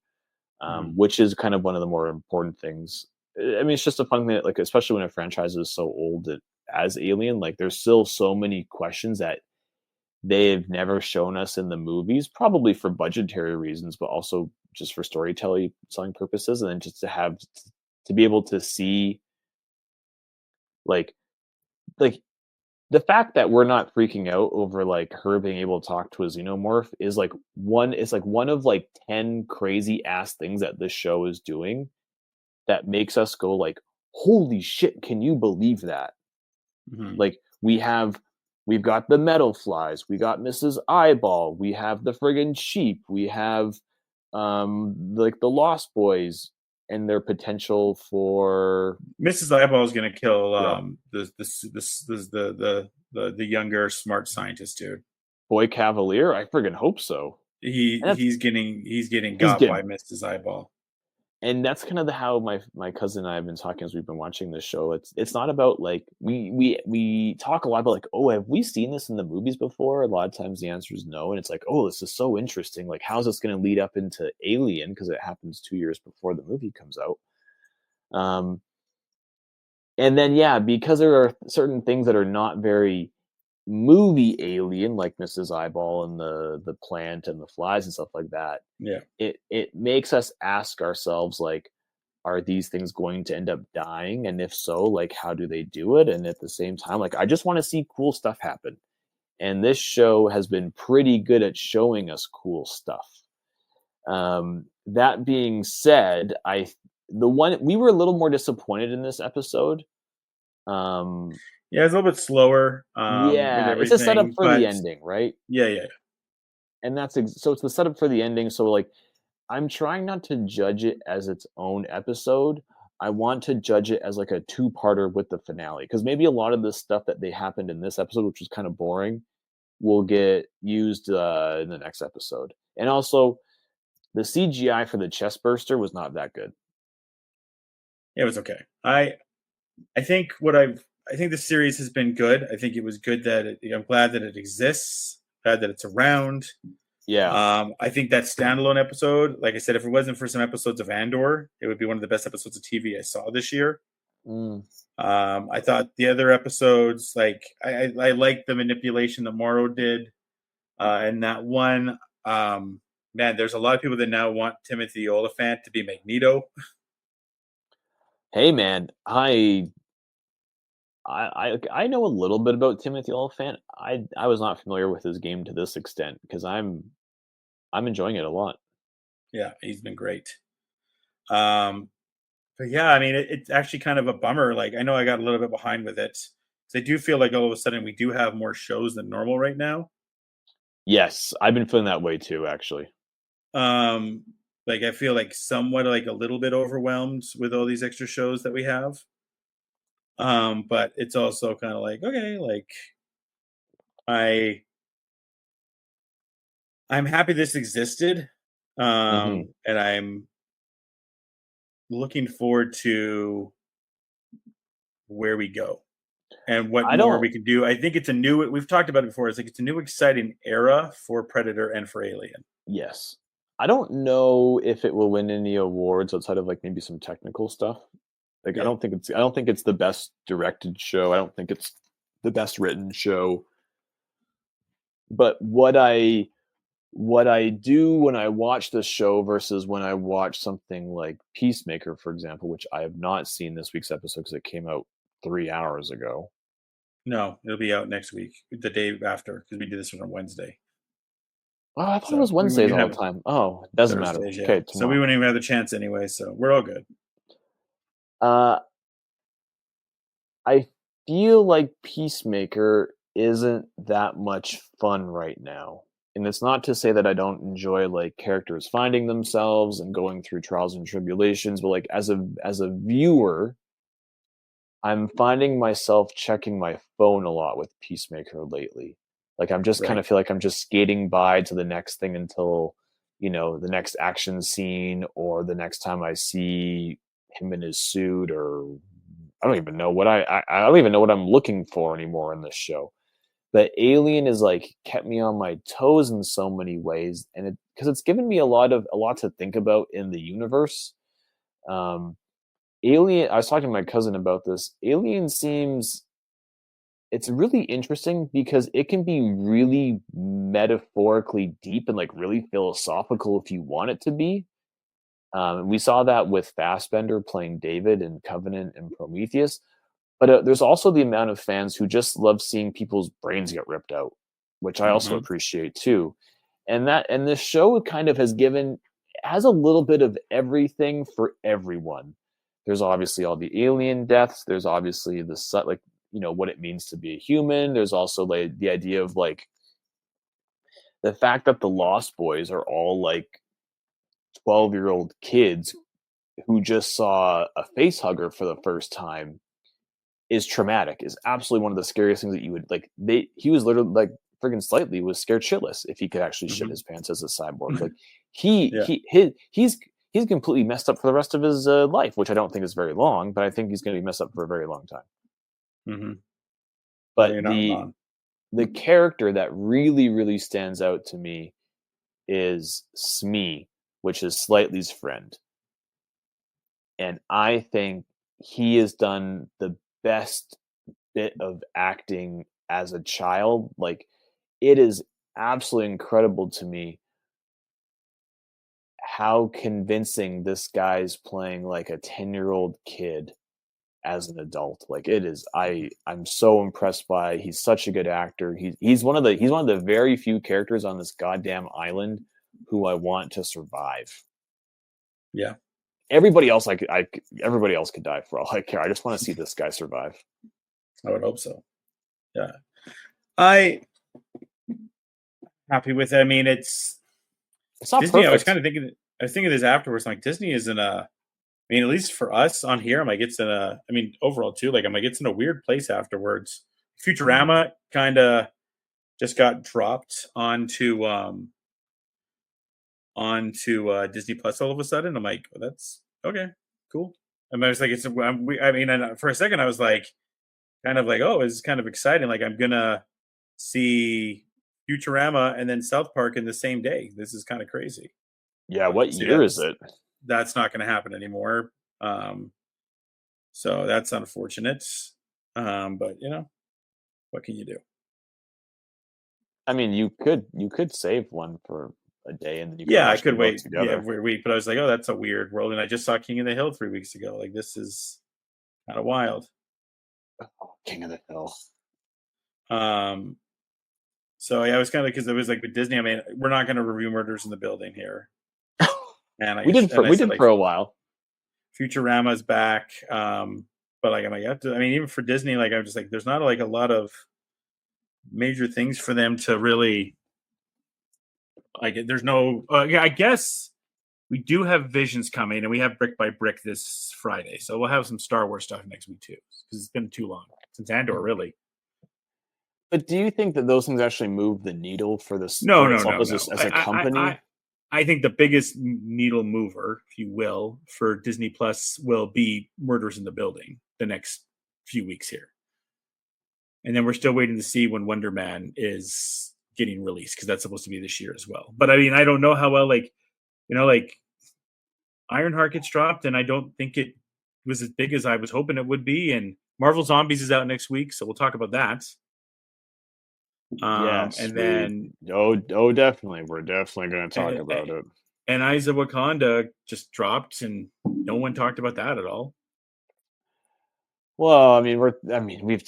Hmm. which is kind of one of the more important things. I mean, it's just a fun thing, like especially when a franchise is so old that, as Alien, like there's still so many questions that they've never shown us in the movies, probably for budgetary reasons, but also just for storytelling selling purposes, and then just to be able to see like like the fact that we're not freaking out over like her being able to talk to a xenomorph is like one of like 10 crazy ass things that this show is doing that makes us go like, holy shit, can you believe that? Hmm. Like we've got the metal flies, we got Mrs. Eyeball, we have the friggin' sheep, we have like the Lost Boys and their potential for Mrs. Eyeball is gonna kill yeah, the younger smart scientist dude. Boy Cavalier. I friggin' hope so. And that's He's getting he's got by getting Mrs. Eyeball. and that's kind of how my cousin and I have been talking as we've been watching this show. It's not about like we talk a lot about like, oh, have we seen this in the movies before? A lot of times the answer is no, and it's like, oh, this is so interesting. Like, how's this going to lead up into Alien? Because it happens 2 years before the movie comes out. Um, and then yeah, because there are certain things that are not very movie alien, like Mrs. Eyeball and the plant and the flies and stuff like that. Yeah. It makes us ask ourselves like, are these things going to end up dying, and if so, like how do they do it? And at the same time, like I just want to see cool stuff happen, and this show has been pretty good at showing us cool stuff. That being said, I the one we were a little more disappointed in this episode. um Yeah, it's a little bit slower with yeah, it's a setup everything, for the but ending, right? yeah, yeah. And so it's the setup for the ending. So like I'm trying not to judge it as its own episode. I want to judge it as like a two-parter with the finale, because maybe a lot of the stuff that they happened in this episode, which was kind of boring, will get used in the next episode. And also, the CGI for the chest burster was not that good. It was okay. I think I think the series has been good. I think it was good that I'm glad that it exists, glad that it's around. Yeah. I think that standalone episode, like I said, if it wasn't for some episodes of Andor, it would be one of the best episodes of TV I saw this year. Mm. I thought the other episodes, like I liked the manipulation that Morrow did, and that one. Man, there's a lot of people that now want Timothy Oliphant to be Magneto. Hey man, I know a little bit about Timothy Olyphant. I was not familiar with his game to this extent, because I'm enjoying it a lot. Yeah, he's been great. Um, but yeah, I mean, it's actually kind of a bummer. Like, I know I got a little bit behind with it. 'Cause I do feel like all of a sudden we do have more shows than normal right now. Yes, I've been feeling that way too, actually. Um, like I feel like somewhat like a little bit overwhelmed with all these extra shows that we have. But it's also kind of like, okay, like I I'm happy this existed. Hmm. And I'm looking forward to where we go and what I more don't. we can do. I think it's a new. We've talked about it before. It's like it's a new, exciting era for Predator and for Alien. Yes, I don't know if it will win any awards outside of like maybe some technical stuff. Like Yeah. I don't think it's the best directed show. I don't think it's the best written show. But what I do when I watch the show versus when I watch something like Peacemaker, for example, which I have not seen this week's episode because it came out 3 hours ago. No, it'll be out next week, the day after, because we did this one on Wednesday. Oh, I thought it So was we wouldn't Wednesdays even all have the time. Oh, it doesn't matter. Thursdays, yeah. Okay, So we tomorrow. wouldn't even have the chance anyway. So we're all good. I feel like Peacemaker isn't that much fun right now. And it's not to say that I don't enjoy like characters finding themselves and going through trials and tribulations, but like as a viewer, I'm finding myself checking my phone a lot with Peacemaker lately. Like I'm just kind Right. of feel like I'm just skating by to the next thing until, the next action scene or the next time I see him in his suit, or I don't even know what I don't even know what I'm looking for anymore in this show. But Alien is like kept me on my toes in so many ways, and because it's given me a lot to think about in the universe. Alien, I was talking to my cousin about this. Alien seems it's really interesting because it can be really metaphorically deep and like really philosophical if you want it to be. We saw that with Fassbender playing David in Covenant and Prometheus. But there's also the amount of fans who just love seeing people's brains get ripped out, which I also Mhm. appreciate too. And this show kind of has a little bit of everything for everyone. There's obviously all the alien deaths. There's obviously what it means to be a human. There's also like the idea of like the fact that the Lost Boys are all like 12-year-old kids who just saw a face hugger for the first time is traumatic, is absolutely one of the scariest things that you would like. He was literally like friggin' slightly was scared shitless if he could actually shit Mhm. his pants as a cyborg. Like he Yeah. he's completely messed up for the rest of his life, which I don't think is very long, but I think he's going to be messed up for a very long time. Mm-hmm. But You're not wrong. the character that really stands out to me is Smee, which is Slightly's friend. And I think he has done the best bit of acting as a child. Like, it is absolutely incredible to me how convincing this guy's playing like a 10-year-old kid as an adult. Like, it is I'm so impressed by. He's such a good actor. He's one of the very few characters on this goddamn island who I want to survive. Yeah. Everybody else everybody else could die for all I care. I just want to see this guy survive. I would hope so. Yeah. I happy with it. I mean, it's It's not Disney. perfect. I was thinking this afterwards. I'm like, Disney is in a, I mean, at least for us on here, I'm like, it's in a, I mean, overall too, like, I'm like, it's in a weird place afterwards. Futurama kind of just got dropped onto Disney Plus all of a sudden. I'm like, well, that's okay, cool. And I was like, I mean, and for a second, I was like, kind of like, oh, it's kind of exciting. Like, I'm gonna see Futurama and then South Park in the same day. This is kind of crazy. Yeah, what See, year is it? that's not going to happen anymore. So that's unfortunate. But what can you do? I mean, you could save one for a day and then you could Yeah, I watch could them both wait. Yeah, together. wait, but I was like, oh, that's a weird world. And I just saw King of the Hill 3 weeks ago. Like, this is kind of wild. Oh, King of the Hill. Um, so yeah, I was kind of, because it was like with Disney. I mean, we're not going to review Murders in the Building here, and We did I said for like a while. Futurama's back. But like, I'm like, I mean, even for Disney, like, I'm just like, there's not like a lot of major things for them to really like. There's no. Yeah, I guess we do have Visions coming, and we have Brick by Brick this Friday, so we'll have some Star Wars stuff next week too, because it's been too long since Andor, really. But do you think that those things actually move the needle for this No, for no, itself no, no. as a company? I think the biggest needle mover, if you will, for Disney Plus will be Murders in the Building the next few weeks here. And then we're still waiting to see when Wonder Man is getting released, because that's supposed to be this year as well. But I mean, I don't know how well, like Ironheart gets dropped, and I don't think it was as big as I was hoping it would be. And Marvel Zombies is out next week, so we'll talk about that. Yes, And then definitely, we're definitely going to talk and, about it. and Eyes of Wakanda just dropped, and no one talked about that at all. Well, I mean, we've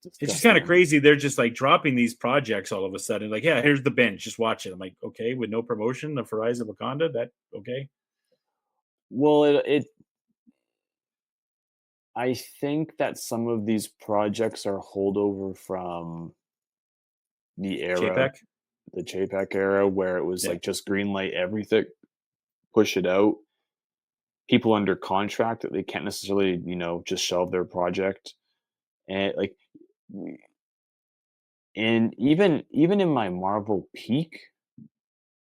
It's just kind of crazy. They're just like dropping these projects all of a sudden. Like, yeah, here's the bench. Just watch it. I'm like, okay, with no promotion for Eyes of Wakanda, that okay? Well, I think that some of these projects are holdover from the era, JPEG? the JPEG era, where it was Yeah. like just greenlight everything, push it out. People under contract that they can't necessarily, just shelve their project, and like, and even in my Marvel peak,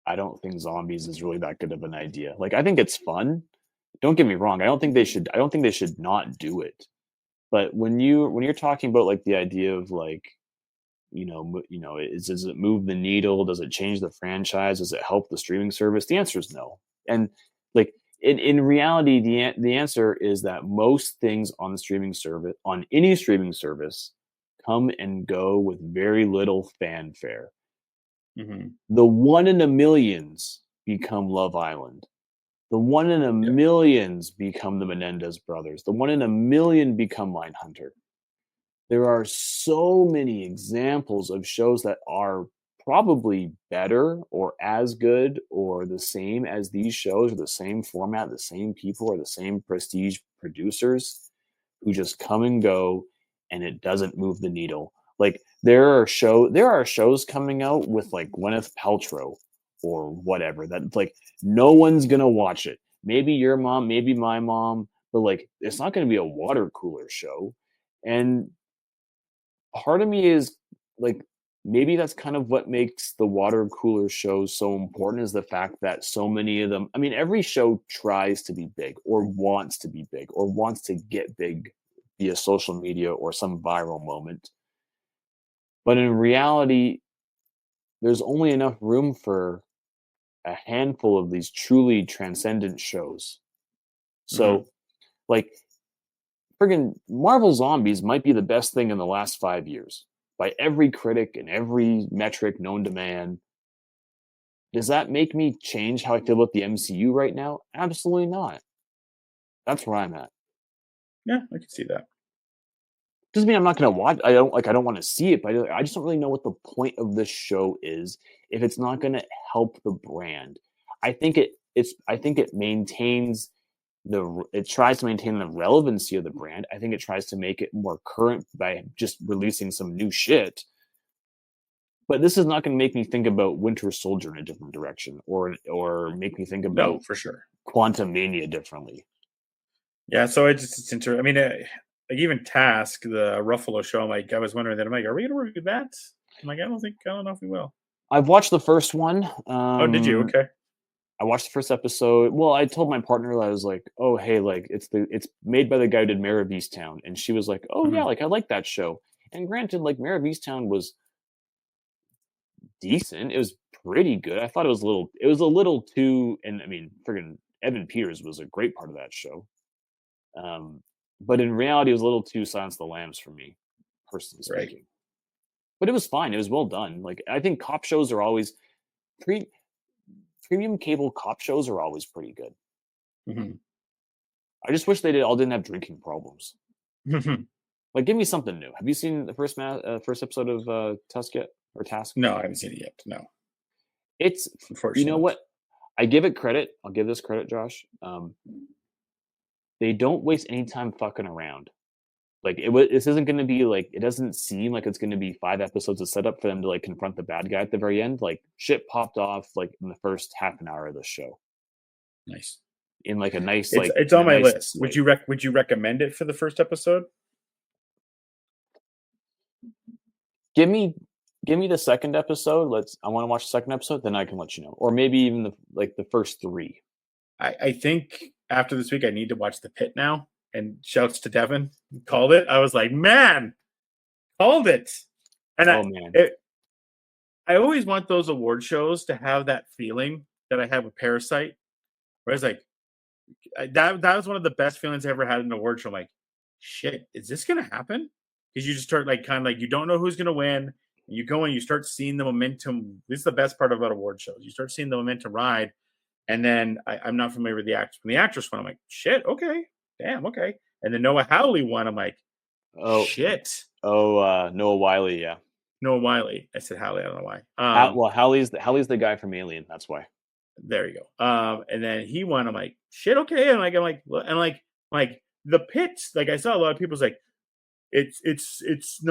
I don't think zombies is really that good of an idea. Like, I think it's fun. Don't get me wrong. I don't think they should. I don't think they should not do it. But when you're talking about like the idea of like, does it move the needle? Does it change the franchise? Does it help the streaming service? The answer is no. And like in reality, the answer is that most things on the streaming service, on any streaming service, come and go with very little fanfare. Mm-hmm. The one in a millions become Love Island. The one in a millions become the Menendez brothers. The one in a million become Mindhunter. There are so many examples of shows that are probably better or as good or the same as these shows, or the same format, the same people, or the same prestige producers who just come and go, and it doesn't move the needle. Like there are shows coming out with like Gwyneth Paltrow or whatever that like no one's gonna watch it. Maybe your mom, maybe my mom, but like it's not gonna be a water cooler show. And part of me is like maybe that's kind of what makes the water cooler shows so important, is the fact that so many of them, I mean, every show tries to be big or wants to be big or wants to get big via social media or some viral moment. But in reality, there's only enough room for a handful of these truly transcendent shows. So, like, friggin' Marvel Zombies might be the best thing in the last 5 years by every critic and every metric known to man. Does that make me change how I feel about the MCU right now? Absolutely not. That's where I'm at. Yeah, I can see that. Doesn't mean I'm not going to watch. I don't want to see it, but I just don't really know what the point of this show is if it's not going to help the brand. I think it maintains it tries to maintain the relevancy of the brand. I think it tries to make it more current by just releasing some new shit. But this is not going to make me think about Winter Soldier in a different direction, or make me think about No, for sure. Quantum Mania differently. Yeah, so it's interesting. I mean, like even Task, the Ruffalo show, I was wondering that. I'm like, are we going to review that? I'm like, I don't know if we will. I've watched the first one. Oh, did you? Okay. I watched the first episode. Well, I told my partner, I was like, "Oh, hey, like it's made by the guy who did Mayor of Easttown," and she was like, "Oh yeah, like I like that show." And granted, like Mayor of Easttown was decent. It was pretty good. I thought it was a little too, and I mean, friggin' Evan Peters was a great part of that show. But in reality, it was a little too Silence of the Lambs for me, personally speaking. Right. But it was fine. It was well done. Like I think cop shows are always premium cable cop shows are always pretty good. Mm-hmm. I just wish they didn't have drinking problems. Like, give me something new. Have you seen the first episode of Tusk yet, or Task? No, I haven't seen it yet. No, it's, you know what? I give it credit. I'll give this credit, Josh. They don't waste any time fucking around. Like this isn't going to be like, it doesn't seem like it's going to be 5 episodes of setup for them to like confront the bad guy at the very end. Like shit popped off like in the first half an hour of the show. Nice. In like a nice, it's on my list. Would you recommend it for the first episode? Give me the second episode. I want to watch the second episode, then I can let you know. Or maybe even the first 3. I think after this week I need to watch The Pit now. And shouts to Devan. Called it. I was like, man, called it. And I always want those award shows to have that feeling that I have with Parasite. Where it's like, that was one of the best feelings I ever had in an award show. I'm like, shit, is this gonna happen? Because you just start like kind of like you don't know who's gonna win. And you go and you start seeing the momentum. This is the best part about award shows. You start seeing the momentum ride, and then I'm not familiar with the actress. When the actress won, I'm like, shit, okay, damn, okay. And then Noah Hawley won. I'm like, shit. Noah Wiley, yeah. Noah Wiley. I said Hawley. I don't know why. Howley's the guy from Alien. That's why. There you go. And then he won. I'm like, shit, okay. And like the pits. Like I saw a lot of people's like, it's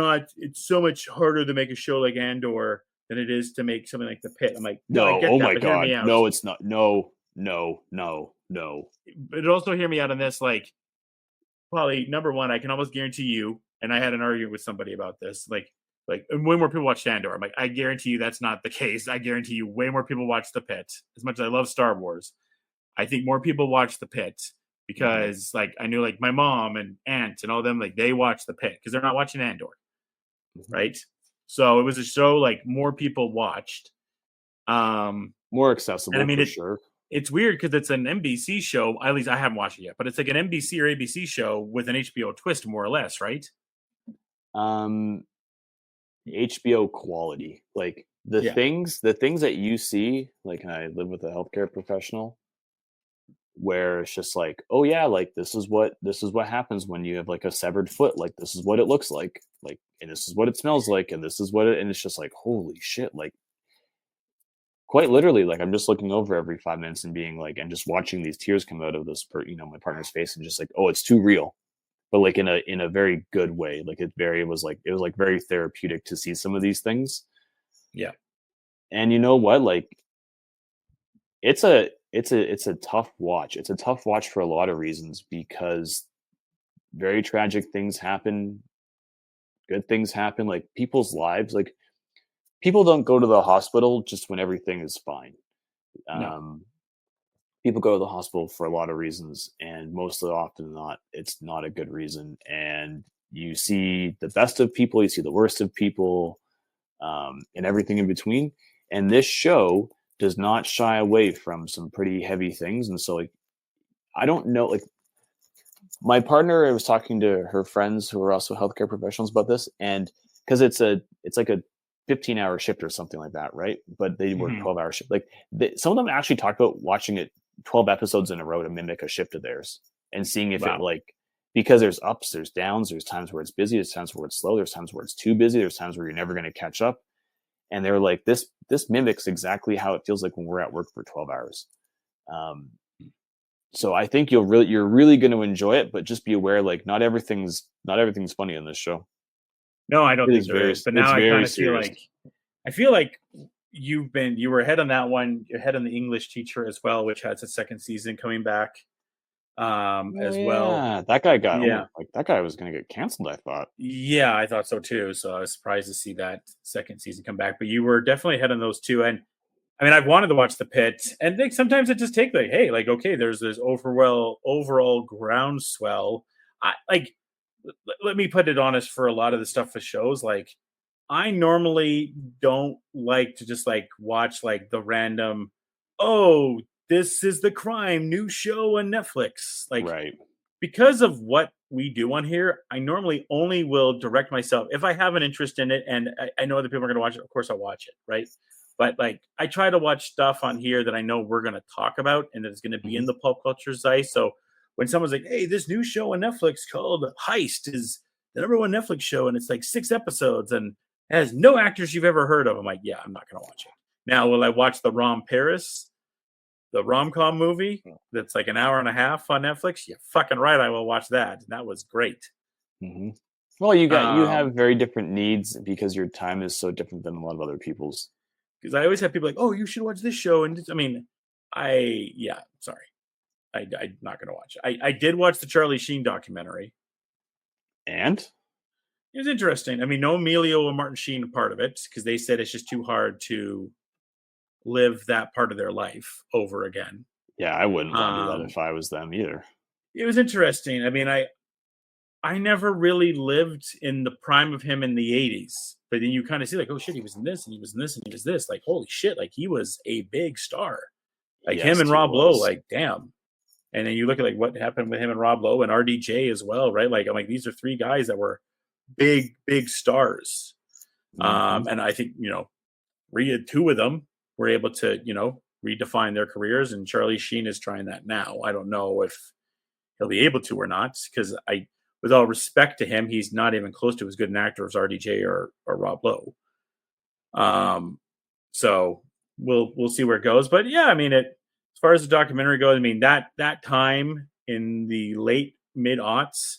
so much harder to make a show like Andor than it is to make something like the Pit. I'm like, no, I get oh that, my but hear me god, out. no, it's not. No. But also hear me out on this. Like, probably number one, I can almost guarantee you. And I had an argument with somebody about this. Like and way more people watch Andor. I'm like, I guarantee you that's not the case. I guarantee you way more people watch the Pit. As much as I love Star Wars, I think more people watch the Pit because like I knew like my mom and aunt and all them, like they watch the Pit because they're not watching Andor. Right. So it was a show like more people watched. More accessible, and I mean, for sure. It's weird because it's an NBC show. At least I haven't watched it yet, but it's like an NBC or ABC show with an HBO twist, more or less, right? HBO quality, like the things that you see, like, and I live with a healthcare professional, where it's just like, oh yeah, like this is what happens when you have like a severed foot, like this is what it looks like, and this is what it smells like, and this is what it, and it's just like, holy shit, like quite literally, like I'm just looking over every 5 minutes and being like, and just watching these tears come out of my partner's face, and just like, oh, it's too real. But like in a very good way. Like it was very therapeutic to see some of these things. Yeah. And you know what? Like it's a tough watch. It's a tough watch for a lot of reasons, because very tragic things happen. Good things happen, like people's lives. Like people don't go to the hospital just when everything is fine. No. People go to the hospital for a lot of reasons, and most of the often not, it's not a good reason. And you see the best of people, you see the worst of people, and everything in between. And this show does not shy away from some pretty heavy things. And so, like, I don't know, like my partner, I was talking to her friends who are also healthcare professionals about this, and because it's like a 15-hour shift or something like that, right? But they work 12-hour shift. Like some of them actually talk about watching it 12 episodes in a row to mimic a shift of theirs and seeing if it, like, because there's ups, there's downs, there's times where it's busy, there's times where it's slow, there's times where it's too busy, there's times where you're never going to catch up. And they're like, this mimics exactly how it feels like when we're at work for 12 hours. So I think you're really going to enjoy it, but just be aware, like not everything's funny in this show. No, I don't think there is. But now I kind of feel like you were ahead on that one. You're ahead on the English teacher as well, which has a second season coming back as well. That guy that guy was going to get canceled, I thought. Yeah, I thought so too. So I was surprised to see that second season come back. But you were definitely ahead on those two. And I mean, I've wanted to watch The Pit, and like sometimes it just takes like, hey, like okay, there's this overall groundswell. Let me put it honest, for a lot of the stuff for shows, like I normally don't like to just like watch like the random, oh, this is the crime new show on Netflix. Like, right. Because of what we do on here, I normally only will direct myself if I have an interest in it and I know other people are going to watch it. Of course, I'll watch it, right? But like I try to watch stuff on here that I know we're going to talk about and that is going to be in the pop culture site. So when someone's like, hey, this new show on Netflix called Heist is the number one Netflix show, and it's like 6 episodes and has no actors you've ever heard of, I'm like, yeah, I'm not going to watch it. Now, will I watch the Paris, the rom-com movie that's like an hour and a half on Netflix? You're fucking right, I will watch that. And that was great. Mm-hmm. Well, you have very different needs because your time is so different than a lot of other people's. Because I always have people like, oh, you should watch this show. And I'm not going to watch it. I did watch the Charlie Sheen documentary. And? It was interesting. I mean, no Emilio or Martin Sheen a part of it because they said it's just too hard to live that part of their life over again. Yeah, I wouldn't want to do that if I was them either. It was interesting. I mean, I never really lived in the prime of him in the 80s. But then you kind of see like, oh shit, he was in this and he was in this and he was this. Like, holy shit, like he was a big star. Like him and Rob Lowe, like, damn. And then you look at like what happened with him and Rob Lowe and RDJ as well, right? Like I'm like, these are three guys that were big stars. And I think, two of them were able to, redefine their careers, and Charlie Sheen is trying that now. I don't know if he'll be able to or not, because with all respect to him, he's not even close to as good an actor as RDJ or Rob Lowe. So we'll see where it goes. But yeah, I mean, as far as the documentary goes, I mean, that time in the late mid-aughts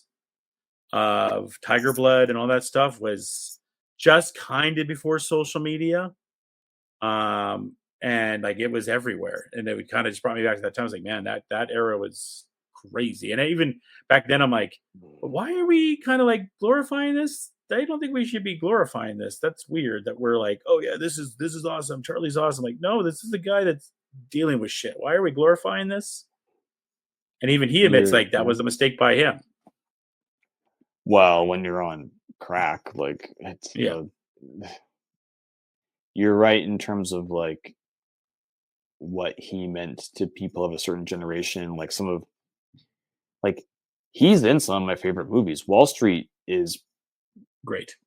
of Tiger Blood and all that stuff was just kind of before social media. And like it was everywhere. And it would kind of just brought me back to that time. I was like, man, that era was crazy. And even back then I'm like, why are we kind of like glorifying this? I don't think we should be glorifying this. That's weird that we're like, oh yeah, this is awesome. Charlie's awesome. Like, no, this is the guy that's dealing with shit. Why are we glorifying this? And even he admits like that was a mistake by him. Well, when you're on crack, like it's you're right in terms of like what he meant to people of a certain generation. Like he's in some of my favorite movies. Wall Street is great.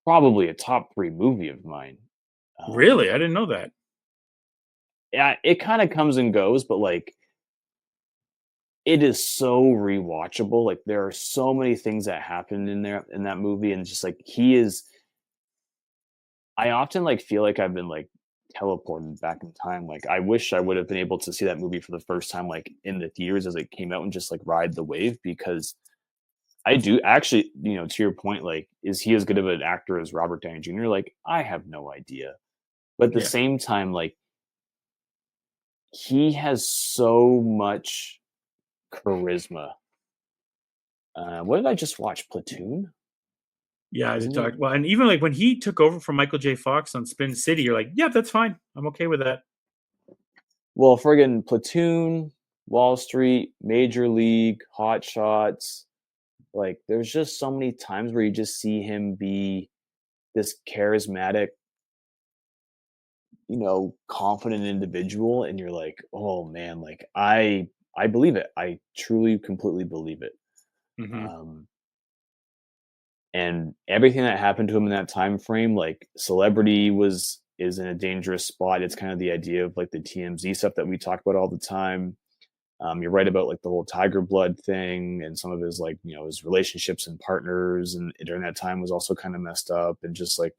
Probably a top 3 movie of mine. Really? I didn't know that. Yeah, it kind of comes and goes, but like it is so rewatchable. Like there are so many things that happen in that movie, and just like I often like feel like I've been like teleported back in time. Like I wish I would have been able to see that movie for the first time like in the theaters as it came out and just like ride the wave, because I do actually, to your point, like, is he as good of an actor as Robert Downey Jr.? Like, I have no idea. But at the same time, like, he has so much charisma. What did I just watch? Platoon? Yeah, as you talked. Well, and even like when he took over from Michael J. Fox on Spin City, you're like, yeah, that's fine. I'm okay with that. Well, friggin' Platoon, Wall Street, Major League, Hot Shots. Like, there's just so many times where you just see him be this charismatic, confident individual, and you're like, oh man, like I believe it. I truly, completely believe it. Mm-hmm. And everything that happened to him in that time frame, like celebrity is in a dangerous spot. It's kind of the idea of like the TMZ stuff that we talk about all the time. You're right about like the whole Tiger Blood thing, and some of his like, his relationships and partners and during that time was also kind of messed up. And just like,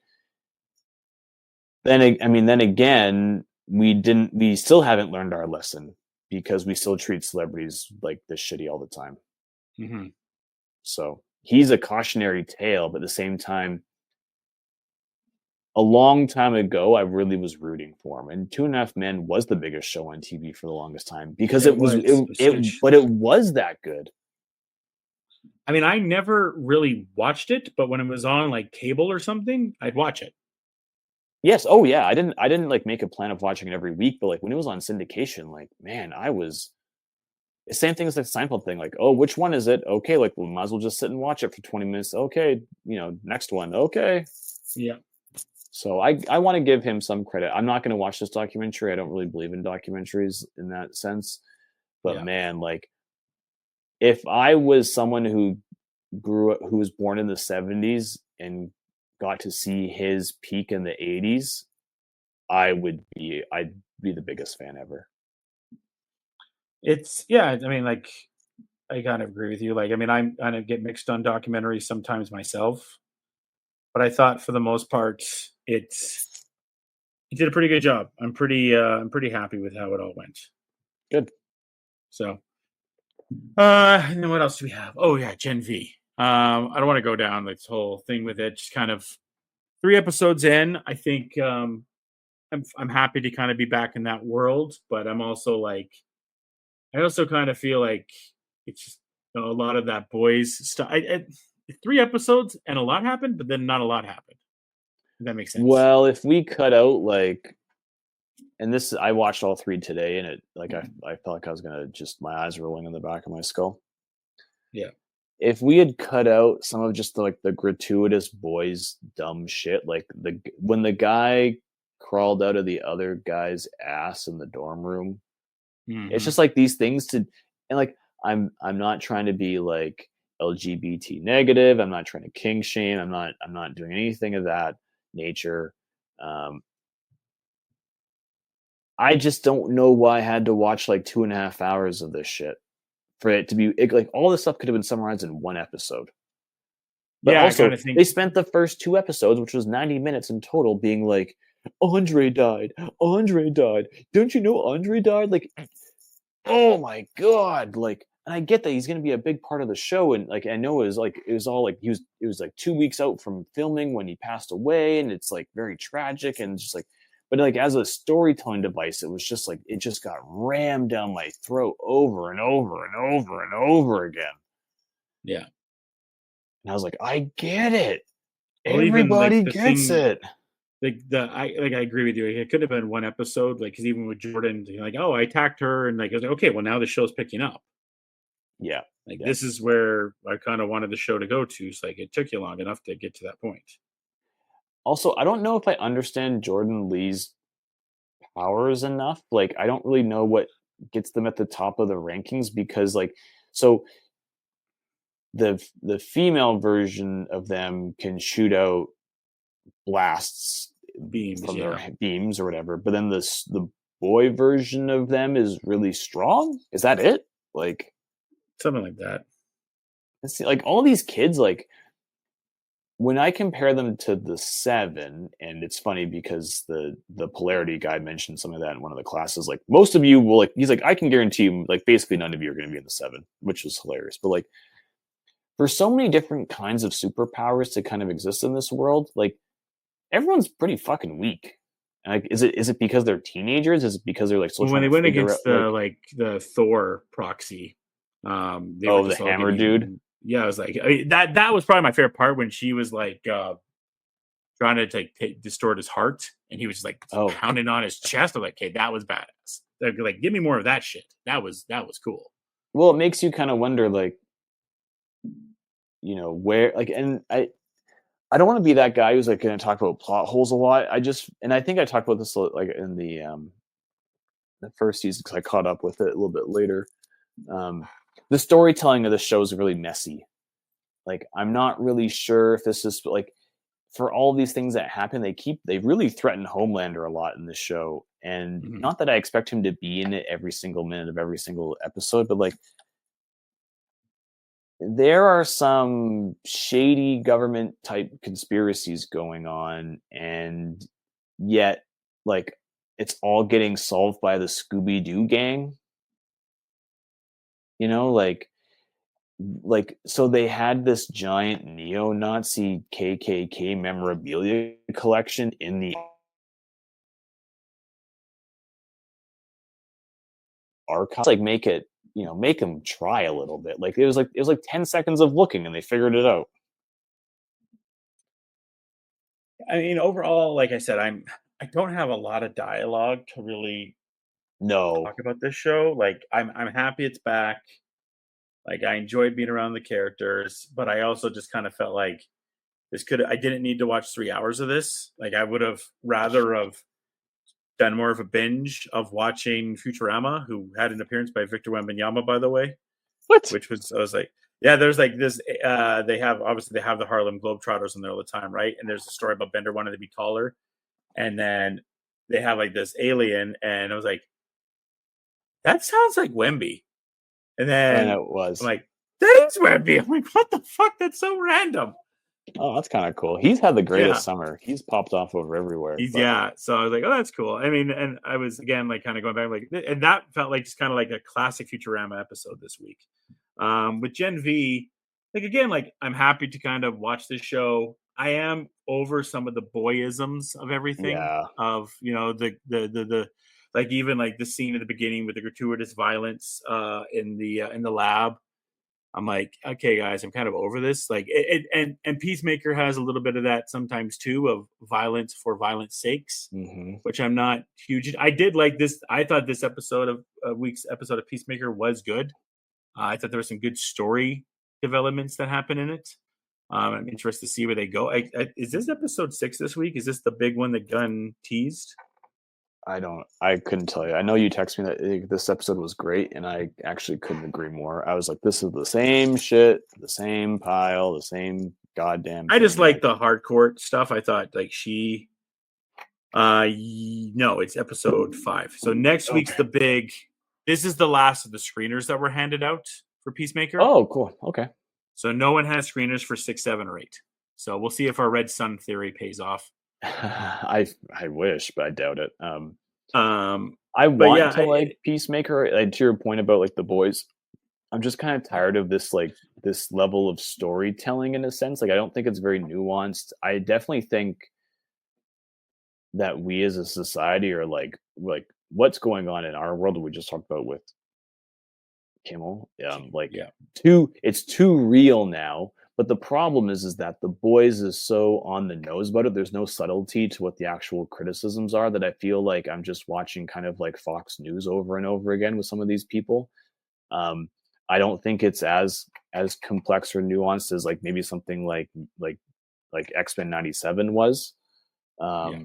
then again, we still haven't learned our lesson, because we still treat celebrities like this shitty all the time. Mm-hmm. So he's a cautionary tale, but at the same time, a long time ago, I really was rooting for him. And 2.5 Men was the biggest show on TV for the longest time, because it was that good. I mean, I never really watched it, but when it was on like cable or something, I'd watch it. Yes. Oh yeah. I didn't like make a plan of watching it every week, but like when it was on syndication, like, man, I was the same thing as the Seinfeld thing. Like, oh, which one is it? Okay. Like, we might as well just sit and watch it for 20 minutes. Okay. Next one. Okay. Yeah. So I want to give him some credit. I'm not going to watch this documentary. I don't really believe in documentaries in that sense, but man, like if I was someone who was born in the 70s and got to see his peak in the 80s, I'd be the biggest fan ever. I mean, like, I kind of agree with you. Like, I mean, I kind of get mixed on documentaries sometimes myself, but I thought for the most part, it did a pretty good job. I'm pretty happy with how it all went. Good. So, and then what else do we have? Oh yeah, Gen V. I don't want to go down this whole thing with it. Just kind of 3 episodes in, I think I'm happy to kind of be back in that world, but I'm also like, I also kind of feel like it's just a lot of that boys stuff. 3 episodes and a lot happened, but then not a lot happened. If that makes sense. Well, if we cut out like, and this, I watched all 3 today, and it like I felt like I was gonna just, my eyes rolling in the back of my skull. Yeah. If we had cut out some of just the gratuitous boys dumb shit, like when the guy crawled out of the other guy's ass in the dorm room, it's just like these things and like I'm not trying to be like LGBT negative. I'm not trying to king shame. I'm not doing anything of that nature. Um, I just don't know why I had to watch like 2.5 hours of this shit for it to be like all this stuff could have been summarized in one episode. But Yeah, I also, kind of think they spent the first 2 episodes, which was 90 minutes in total, being like, Andre died. Andre died. Don't you know Andre died? Like, oh my God. Like, and I get that he's going to be a big part of the show. And like, I know it was all like, it was like 2 weeks out from filming when he passed away. And it's like very tragic and just like, but like as a storytelling device, it was just like, it just got rammed down my throat over and over and over and over again. yeah. And I was like, I get it. Well, even like Everybody the gets thing, it. I agree with you. It could have been one episode, like because even with Jordan, you're like, oh, I attacked her, and like I was like, okay, well now the show's picking up. Yeah. Like Yeah. this is where I kind of wanted the show to go to. So like it took you long enough to get to that point. Also, I don't know if I understand Jordan Lee's powers enough. Like, I don't really know what gets them at the top of the rankings because, like, so the female version of them can shoot out blasts Beams, from yeah, their beams or whatever, but then the boy version of them is really strong. Is that it? Like, something like that. let's see, like all these kids, like when I compare them to the 7, and it's funny because the polarity guy mentioned some of that in one of the classes. Like most of you will like, he's like, I can guarantee you, like basically none of you are going to be in the 7, which was hilarious. But like for so many different kinds of superpowers to kind of exist in this world, like everyone's pretty fucking weak. Like, is it because they're teenagers? Is it because they're like still Well, when trying they to went figure out against the Thor proxy, they were the just all hammer dude? getting. Yeah, I was like that was probably my favorite part when she was like trying to distort his heart, and he was just like Oh, pounding on his chest. I'm like, okay, that was badass. They're like, give me more of that shit. That was cool. well, it makes you kind of wonder, like, where, like, and I don't want to be that guy who's like going to talk about plot holes a lot. And I think I talked about this like in the first season because I caught up with it a little bit later. The storytelling of the show is really messy. Like, I'm not really sure if this is like for all these things that happen, they really threaten Homelander a lot in this show. And Mhm. not that I expect him to be in it every single minute of every single episode, but like there are some shady government type conspiracies going on, and yet like it's all getting solved by the Scooby-Doo gang. Like so they had this giant neo-Nazi KKK memorabilia collection in the archive. Like make them try a little bit. Like it was like 10 seconds of looking and they figured it out. I mean, overall, like I said, I don't have a lot of dialogue to really No. talk about this show. Like I'm happy it's back. Like I enjoyed being around the characters, but I also just kind of felt like I didn't need to watch 3 hours of this. Like I would have rather have done more of a binge of watching Futurama, who had an appearance by Victor Wembanyama, by the way, What? which was I was like, yeah, there's like this. They have the Harlem Globetrotters in there all the time, right? And there's a story about Bender wanting to be taller, and then they have like this alien, and I was like, that sounds like Wemby. And I then know it was. I'm like, that is Wemby. I'm like, what the fuck? That's so random. Oh, that's kind of cool. He's had the greatest Yeah. summer. He's popped off over everywhere. Yeah. So I was like, oh, that's cool. I mean, and I was again like kind of going back, like, and that felt like just kind of like a classic Futurama episode this week. With Gen V, like again, like I'm happy to kind of watch this show. I am over some of the boyisms of everything, Yeah. of the like even like the scene at the beginning with the gratuitous violence in the lab. I'm like, okay, guys, I'm kind of over this. Like, and Peacemaker has a little bit of that sometimes too, of violence for violence sakes, Mm-hmm. which I'm not huge. I did like this. I thought this episode of week's episode of Peacemaker was good. I thought there were some good story developments that happen in it. I'm interested to see where they go. Is this episode 6 this week? Is this the big one that Gunn teased? I couldn't tell you. I know you texted me that this episode was great, and I actually couldn't agree more. I was like, this is the same shit, the same pile, the same goddamn I just thing. like the hardcore stuff. I thought like she no, it's episode 5. So next week's the big. This is the last of the screeners that were handed out for Peacemaker. Oh, cool. Okay. So no one has screeners for 6, 7, or 8. So we'll see if our Red Sun theory pays off. I wish, but I doubt it. I want to like Peacemaker. To your point about like the boys, I'm just kind of tired of this this level of storytelling in a sense. Like I don't think it's very nuanced. I definitely think that we as a society are like what's going on in our world that we just talked about with Kimmel. It's too real now. But the problem is that the boys is so on the nose about it. There's no subtlety to what the actual criticisms are that I feel like I'm just watching kind of like Fox News over and over again with some of these people. I don't think it's as complex or nuanced as like maybe something like X-Men 97 was. Yeah,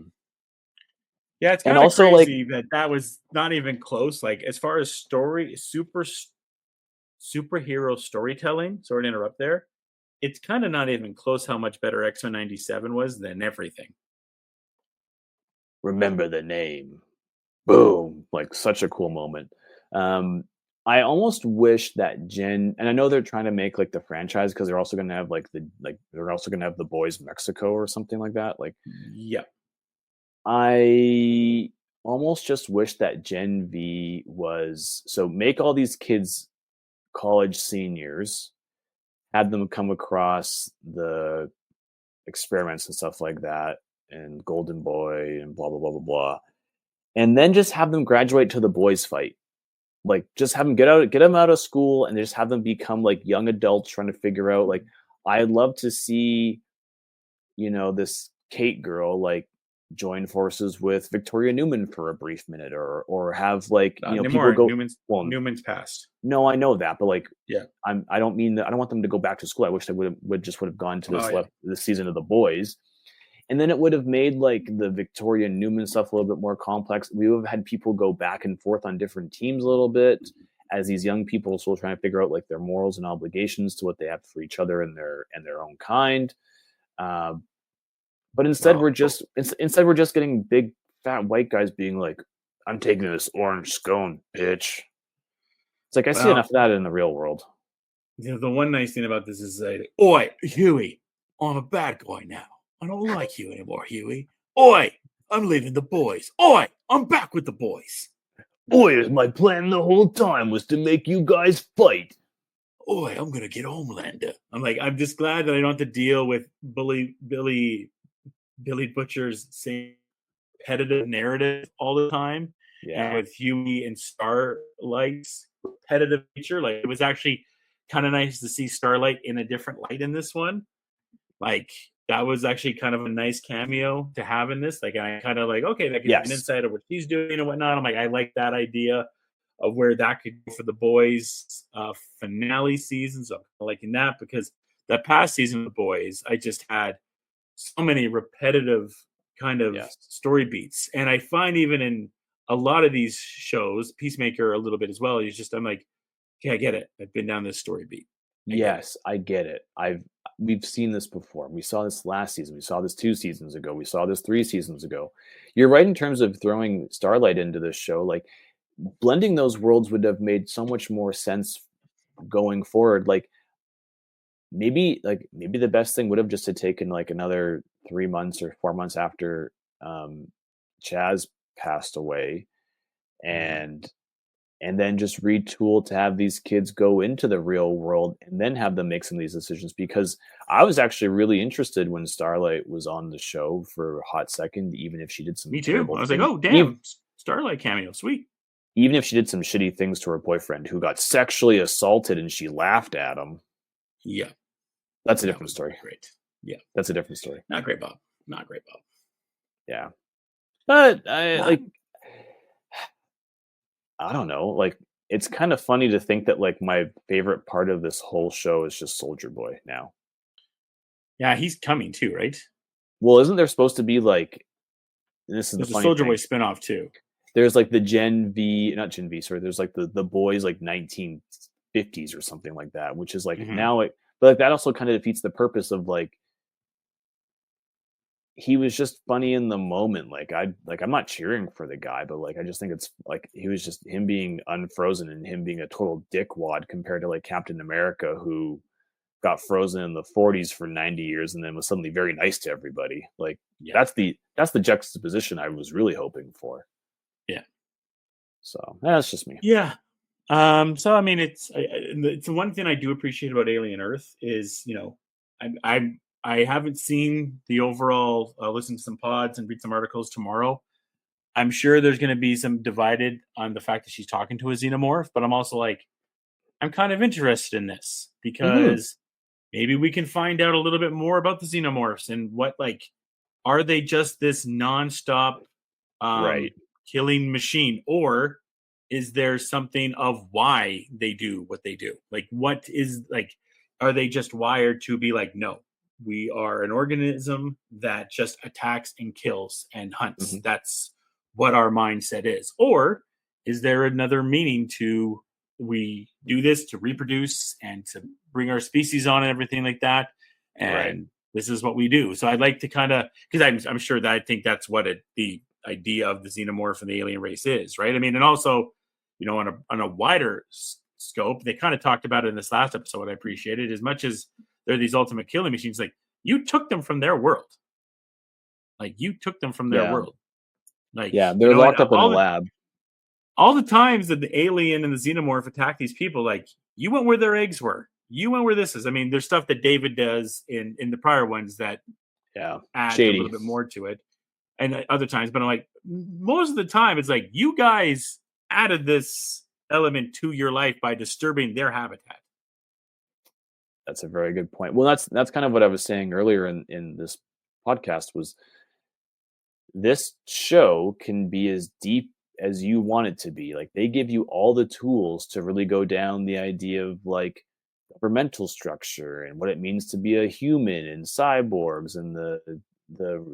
it's kind of crazy that was not even close. Like as far as superhero storytelling, sorry to interrupt there. It's kind of not even close how much better X-Men 97 was than everything. Remember the name. Boom. Like such a cool moment. I almost wish that Jen, and I know they're trying to make like the franchise because they're also going to have they're also going to have the Boys Mexico or something like that. Like, yeah. I almost just wish that Gen V was make all these kids college seniors, had them come across the experiments and stuff like that, and Golden Boy and blah blah blah blah blah, and then just have them graduate to the boys fight. Like just have them get them out of school, and just have them become like young adults trying to figure out. Like I'd love to see, this Kate girl like join forces with Victoria Newman for a brief minute, or have like people go. Newman's passed. No, I know that, but like, yeah, I don't mean that. I don't want them to go back to school. I wish they would have gone to this season of The Boys, and then it would have made like the Victoria Newman stuff a little bit more complex. We would have had people go back and forth on different teams a little bit as these young people still trying to figure out like their morals and obligations to what they have for each other and their own kind. But instead, we're just getting big fat white guys being like, "I'm taking this orange scone, bitch." It's like I see enough of that in the real world. The one nice thing about this is that, "Oi, Huey, I'm a bad guy now. I don't like you anymore, Huey. Oi, I'm leaving the boys. Oi, I'm back with the boys. Oi, my plan the whole time was to make you guys fight. Oi, I'm gonna get Homelander." I'm like, I'm just glad that I don't have to deal with Billy Butcher's same repetitive narrative all the time. Yeah. And with Huey and Starlight's repetitive nature, like it was actually kind of nice to see Starlight in a different light in this one. Like that was actually kind of a nice cameo to have in this. Like I kind of like, okay, that gives an insight of what she's doing and whatnot. I'm like, I like that idea of where that could go for the boys finale season. So I'm liking that because that past season of the boys, I just had so many repetitive kind of story beats. And I find even in a lot of these shows, Peacemaker a little bit as well, I'm like, okay, I get it. I've been down this story beat. I get it. We've seen this before. We saw this last season. We saw this 2 seasons ago. We saw this 3 seasons ago. You're right in terms of throwing Starlight into this show. Like blending those worlds would have made so much more sense going forward. Like maybe the best thing would have just to taken like another 3 months or 4 months after Chaz passed away, and then just retool to have these kids go into the real world and then have them make some of these decisions. Because I was actually really interested when Starlight was on the show for a hot second, even if she did some. Me too. I was like, oh damn, Starlight cameo, sweet. Even if she did some shitty things to her boyfriend who got sexually assaulted and she laughed at him. Yeah. That's a different story. Great. Yeah. That's a different story. Not great, Bob. Yeah. But I don't know. Like, it's kind of funny to think that like my favorite part of this whole show is just Soldier Boy now. Yeah, he's coming too, right? Well, isn't there supposed to be like, this is There's a Soldier Boy spinoff too. there's like the Gen V, not Gen V, sorry. There's like the boys like 1950s or something like that, which is like now it, but like that also kind of defeats the purpose of like, he was just funny in the moment. Like I'm not cheering for the guy, but like I just think it's like he was just him being unfrozen and him being a total dickwad compared to like Captain America, who got frozen in the 40s for 90 years and then was suddenly very nice to everybody. Like that's the juxtaposition I was really hoping for. Yeah. So that's just me. Yeah. So I mean, it's one thing I do appreciate about Alien Earth is, you know, I haven't seen the overall. I'll listen to some pods and read some articles tomorrow. I'm sure there's going to be some divided on the fact that she's talking to a xenomorph, but I'm also like, I'm kind of interested in this because maybe we can find out a little bit more about the xenomorphs and what, like, are they just this nonstop killing machine, or is there something of why they do what they do? Like, what is, like, are they just wired to be like, no, we are an organism that just attacks and kills and hunts. That's what our mindset is. Or is there another meaning to, we do this to reproduce and to bring our species on and everything like that? And this is what we do. So I'd like to kind of, because I'm sure that I think that's what the idea of the xenomorph and the alien race is, right? I mean, and also, you know, on a wider scope, they kind of talked about it in this last episode. I appreciate it as much as they're these ultimate killing machines. Like, you took them from their world. Like, you took them from their world. Like, yeah, they're locked up in a lab. All the times that the alien and the xenomorph attack these people, like, you went where their eggs were. You went where this is. I mean, there's stuff that David does in the prior ones that adds a little bit more to it. And other times, but I'm like, most of the time, it's like, you guys added this element to your life by disturbing their habitat. That's a very good point. Well, that's kind of what I was saying earlier in this podcast, was this show can be as deep as you want it to be. Like, they give you all the tools to really go down the idea of like governmental structure and what it means to be a human and cyborgs and the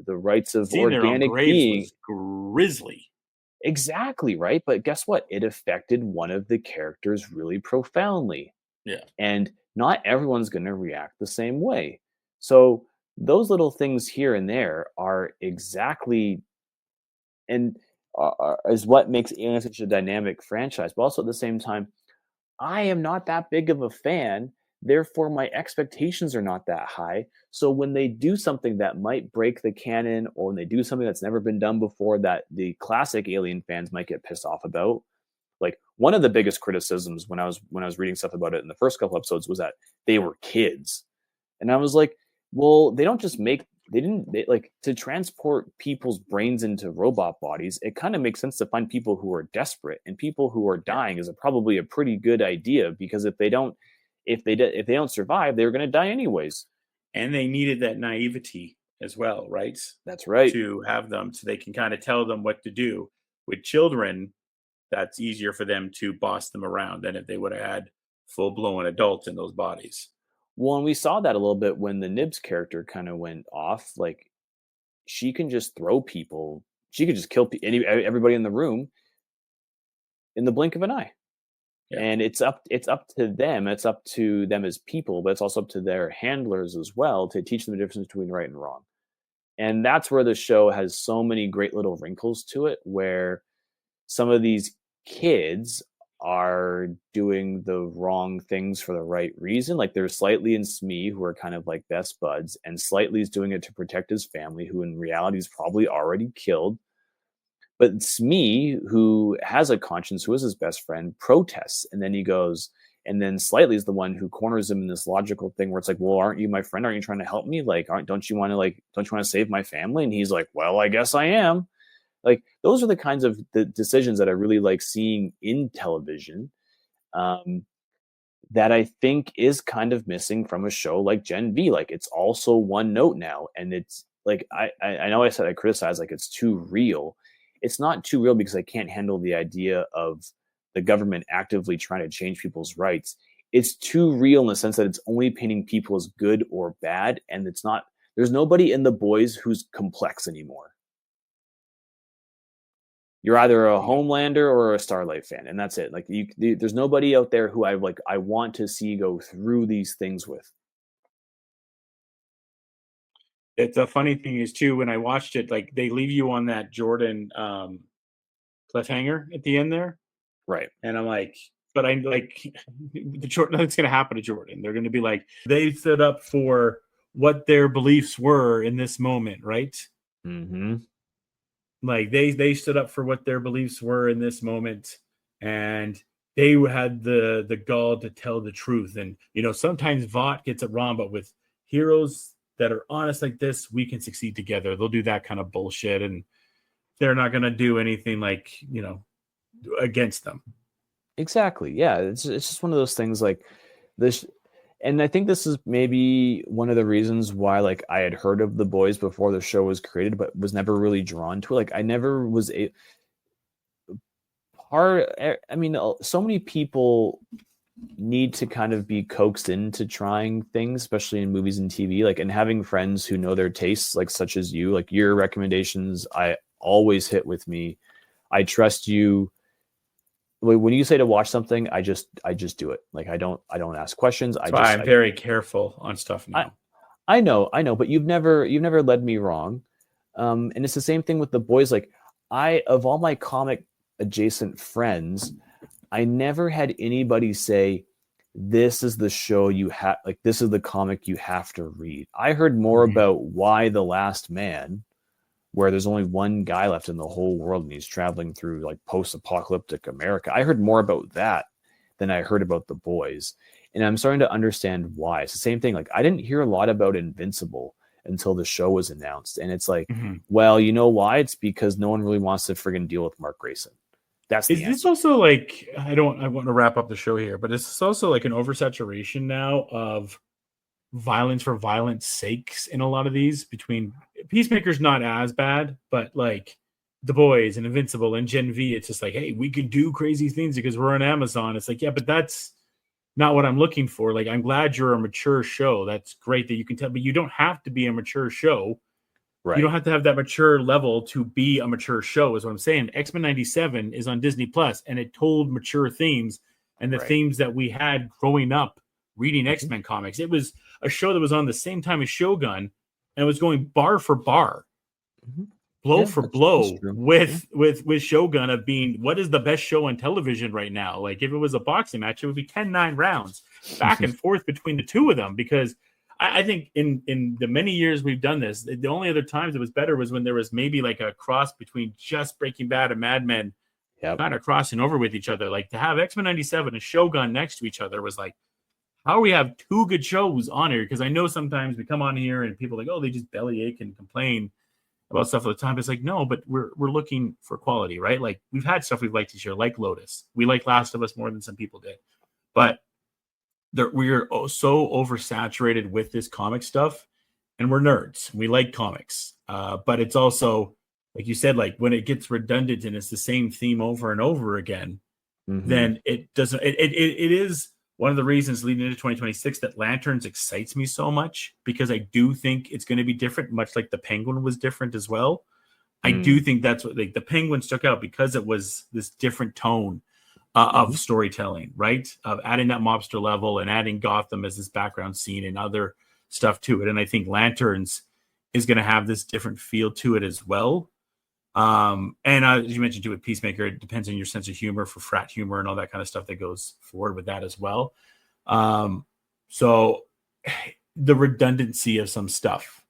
rights of organic being. Grisly. Exactly, right? But guess what? It affected one of the characters really profoundly. Yeah. And not everyone's going to react the same way. So those little things here and there are exactly, and is what makes Alien such a dynamic franchise. But also at the same time, I am not that big of a fan. Therefore, my expectations are not that high. So when they do something that might break the canon, or when they do something that's never been done before that the classic Alien fans might get pissed off about, like, one of the biggest criticisms when I was reading stuff about it in the first couple episodes was that they were kids. And I was like, well, they didn't like, to transport people's brains into robot bodies. It kind of makes sense to find people who are desperate, and people who are dying is probably a pretty good idea, because if they don't survive, they're going to die anyways. And they needed that naivety as well, right? That's right. To have them so they can kind of tell them what to do. With children, that's easier for them to boss them around than if they would have had full-blown adults in those bodies. Well, and we saw that a little bit when the Nibs character kind of went off. Like, she can just throw people. She could just kill everybody in the room in the blink of an eye. Yeah. And it's up to them. It's up to them as people, but it's also up to their handlers as well to teach them the difference between right and wrong. And that's where the show has so many great little wrinkles to it, where some of these kids are doing the wrong things for the right reason. Like, there's Slightly and Smee, who are kind of like best buds, and Slightly's doing it to protect his family, who in reality is probably already killed. But Smee, who has a conscience, who is his best friend, protests, and then he goes, and then Slightly is the one who corners him in this logical thing where it's like, well, aren't you my friend? Aren't you trying to help me? Like, don't you want to save my family? And he's like, well, I guess I am. Like, those are the kinds of the decisions that I really like seeing in television, that I think is kind of missing from a show like Gen V. Like, it's also one note now, and it's like, I know I said I criticize like it's too real. It's not too real because I can't handle the idea of the government actively trying to change people's rights. It's too real in the sense that it's only painting people as good or bad, and there's nobody in The Boys who's complex anymore. You're either a Homelander or a Starlight fan, and that's it. Like there's nobody out there who I want to see go through these things with. It's a funny thing is too, when I watched it, like they leave you on that Jordan cliffhanger at the end there. Right. And I'm like, but I like nothing's gonna happen to Jordan. They're gonna be like, they stood up for what their beliefs were in this moment, right? Mm-hmm. Like they stood up for what their beliefs were in this moment, and they had the gall to tell the truth. And sometimes Vought gets it wrong, but with heroes that are honest like this, we can succeed together. They'll do that kind of bullshit, and they're not gonna do anything like against them. Exactly. Yeah. It's just one of those things like this. And I think this is maybe one of the reasons why like I had heard of The Boys before the show was created, but was never really drawn to it. Like I never was so many people need to kind of be coaxed into trying things, especially in movies and TV, like, and having friends who know their tastes, like such as you, like your recommendations, I always hit with me. I trust you. When you say to watch something, I just do it. Like I don't ask questions. I'm very careful on stuff now. I know, but you've never led me wrong. And it's the same thing with The Boys. Like of all my comic adjacent friends, I never had anybody say, this is the show you have, like, this is the comic you have to read. I heard more about why The Last Man, where there's only one guy left in the whole world and he's traveling through like post-apocalyptic America. I heard more about that than I heard about The Boys. And I'm starting to understand why. It's the same thing. Like I didn't hear a lot about Invincible until the show was announced. And it's like, well, you know why? It's because no one really wants to friggin' deal with Mark Grayson. That's the answer. This also like, I want to wrap up the show here, but is this also like an oversaturation now of violence for violence sakes in a lot of these? Between Peacemaker's not as bad, but like The Boys and Invincible and Gen V, it's just like, hey, we can do crazy things because we're on Amazon. It's like, yeah, but that's not what I'm looking for. Like, I'm glad you're a mature show. That's great that you can tell, but you don't have to be a mature show. Right. You don't have to have that mature level to be a mature show, is what I'm saying. X-Men 97 is on Disney Plus, and it told mature themes and the themes that we had growing up reading X-Men comics. It was a show that was on the same time as Shogun, and it was going bar for bar, blow for blow with Shogun of being what is the best show on television right now. Like if it was a boxing match, it would be 10-9 rounds back and forth between the two of them, because I think in the many years we've done this, the only other times it was better was when there was maybe like a cross between just Breaking Bad and Mad Men kind of crossing over with each other. Like to have X-Men 97 and Shogun next to each other was like, how do we have two good shows on here? Because I know sometimes we come on here and people are like, oh, they just bellyache and complain about stuff all the time. It's like, no, but we're looking for quality, right? Like we've had stuff we've liked this year, like Lotus. We like Last of Us more than some people did. But we are so oversaturated with this comic stuff, and we're nerds. We like comics, but it's also, like you said, like when it gets redundant and it's the same theme over and over again, then it doesn't. It is one of the reasons leading into 2026 that Lanterns excites me so much, because I do think it's going to be different, much like the Penguin was different as well. I do think that's what like the Penguin stuck out, because it was this different tone of storytelling, right? Of adding that mobster level and adding Gotham as this background scene and other stuff to it. And I think Lanterns is going to have this different feel to it as well. And as you mentioned too, with Peacemaker, it depends on your sense of humor for frat humor and all that kind of stuff that goes forward with that as well. So the redundancy of some stuff,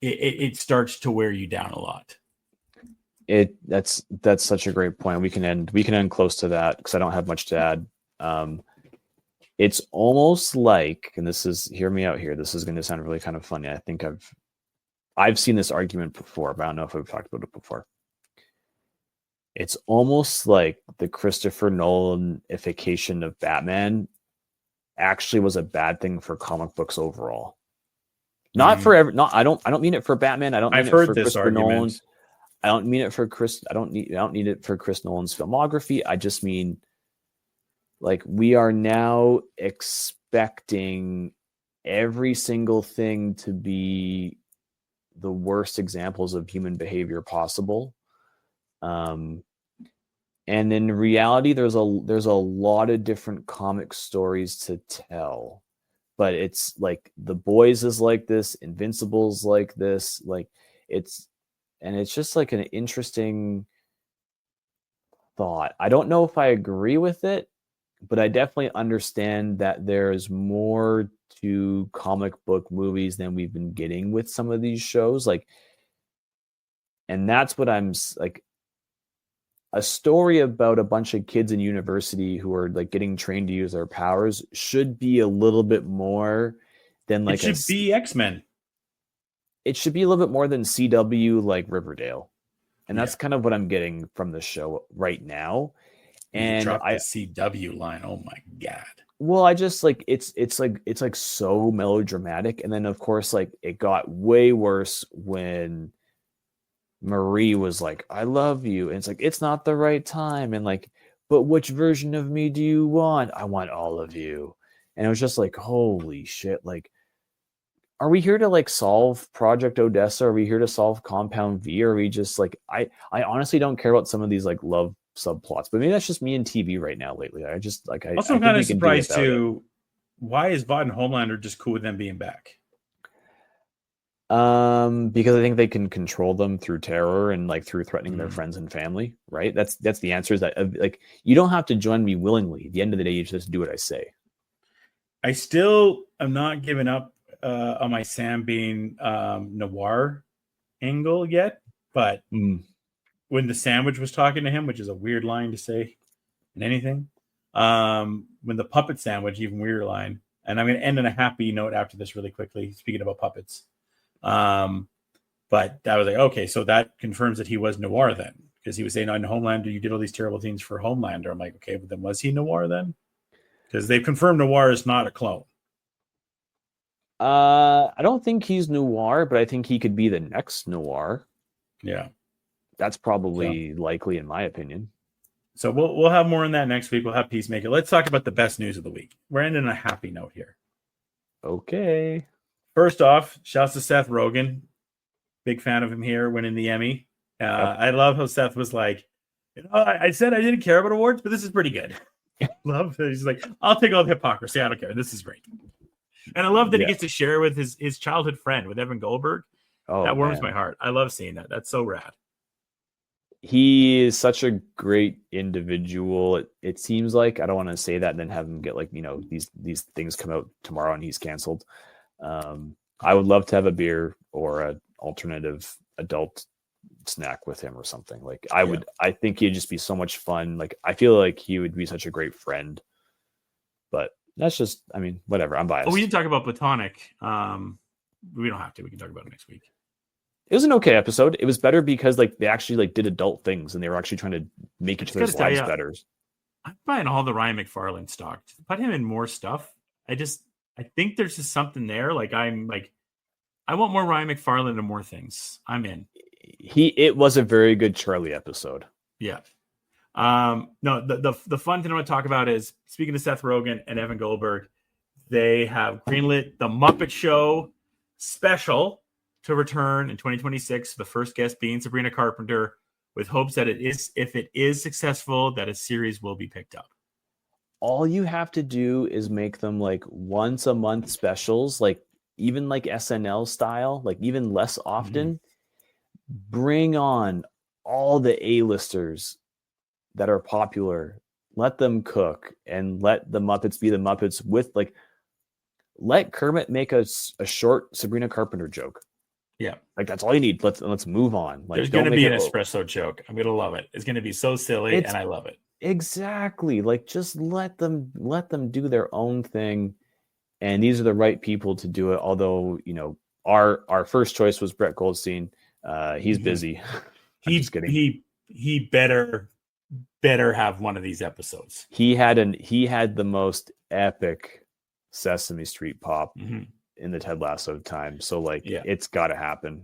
it starts to wear you down a lot. That's such a great point. We can end close to that because I don't have much to add. It's almost like, and this is, hear me out here, this is going to sound really kind of funny. I think I've seen this argument before, but I don't know if we've talked about it before. It's almost like the Christopher Nolan-ification of Batman actually was a bad thing for comic books overall. Not for every. I don't mean it for Batman. I don't mean I've it heard for this Christopher argument. Nolan. I don't mean it for Chris. I don't need it for Chris Nolan's filmography. I just mean, like, we are now expecting every single thing to be the worst examples of human behavior possible. And in reality, there's a lot of different comic stories to tell. But it's like The Boys is like this, Invincible's like this, like it's just like an interesting thought. I don't know if I agree with it, but I definitely understand that there's more to comic book movies than we've been getting with some of these shows. Like, and that's what I'm like, a story about a bunch of kids in university who are like getting trained to use their powers should be a little bit more than like it should be X-Men. It should be a little bit more than CW, like Riverdale. And that's kind of what I'm getting from the show right now. And you dropped the CW line. Oh my God. Well, I just like it's like so melodramatic. And then of course, like it got way worse when Marie was like, I love you. And it's like, it's not the right time. And like, but which version of me do you want? I want all of you. And it was just like, holy shit. Like, are we here to like solve Project Odessa? Are we here to solve Compound V? Or are we just like, I honestly don't care about some of these like love subplots, but maybe that's just me and TV right now lately. I just like, also I'm kind of surprised too. Why is Vought and Homelander just cool with them being back? Because I think they can control them through terror and like through threatening their friends and family, right? That's the answer. Is that like you don't have to join me willingly. At the end of the day, you just do what I say. I still am not giving up on my Sam being noir angle yet, but when the sandwich was talking to him, which is a weird line to say in anything, when the puppet sandwich, even weirder line, and I'm going to end on a happy note after this really quickly, speaking about puppets. But I was like, okay, so that confirms that he was noir then, because he was saying on Homelander, you did all these terrible things for Homelander. I'm like, okay, but then was he noir then? Because they've confirmed noir is not a clone. I don't think he's noir, but I think he could be the next noir. Yeah. That's probably likely in my opinion. So we'll have more on that next week. We'll have Peacemaker. Let's talk about the best news of the week. We're ending on a happy note here. Okay. First off, shouts to Seth Rogen. Big fan of him here, winning the Emmy. I love how Seth was like, I said I didn't care about awards, but this is pretty good. Love that he's like, I'll take all the hypocrisy. I don't care. This is great. And I love that he gets to share with his childhood friend, with Evan Goldberg. Oh, that warms my heart. I love seeing that. That's so rad. He is such a great individual. It seems like, I don't want to say that and then have him get like, these things come out tomorrow and he's canceled. I would love to have a beer or an alternative adult snack with him or something. Like I think he'd just be so much fun. Like, I feel like he would be such a great friend, but that's just, whatever. I'm biased. We can talk about Platonic. We don't have to. We can talk about it next week. It was an okay episode. It was better because like they actually like did adult things and they were actually trying to make each other's lives better. I'm buying all the Ryan McFarlane stock. Put him in more stuff. I think there's just something there. Like I want more Ryan McFarlane and more things. I'm in. It was a very good Charlie episode. Yeah. No, the fun thing I want to talk about is, speaking to Seth Rogen and Evan Goldberg, they have greenlit the Muppet Show special to return in 2026. The first guest being Sabrina Carpenter, with hopes that if it is successful, that a series will be picked up. All you have to do is make them like once a month specials, like even like SNL style, like even less often. Bring on all the A-listers that are popular. Let them cook and let the Muppets be the Muppets with like, let Kermit make a short Sabrina Carpenter joke. Yeah. Like that's all you need. Let's move on. Like, there's going to be an espresso joke. I'm going to love it. It's going to be so silly and I love it. Exactly. Like just let them do their own thing. And these are the right people to do it. Although, our first choice was Brett Goldstein. He's busy. Just kidding. He better have one of these episodes. He had the most epic Sesame Street pop in the Ted Lasso time. So it's got to happen.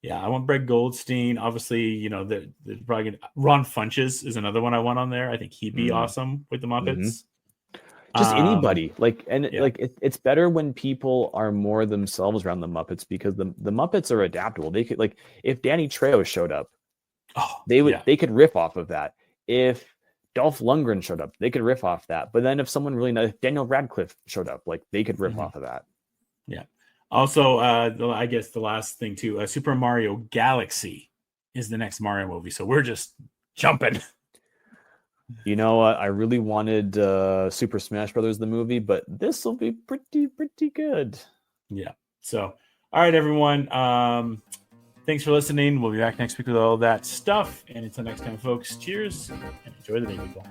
Yeah, I want Brett Goldstein. Obviously, the probably Ron Funches is another one I want on there. I think he'd be awesome with the Muppets. Just anybody. It's better when people are more themselves around the Muppets, because the Muppets are adaptable. They could, like, if Danny Trejo showed up, they could riff off of that. if Dolph Lundgren showed up, they could riff off that. But then if someone really nice, Daniel Radcliffe showed up, like they could riff off of that. Yeah. Also, I guess the last thing too, Super Mario Galaxy is the next Mario movie. So we're just jumping. You know, I really wanted Super Smash Brothers, the movie, but this will be pretty good. Yeah. So, all right, everyone. Thanks for listening. We'll be back next week with all that stuff. And until next time, folks, cheers and enjoy the day, people.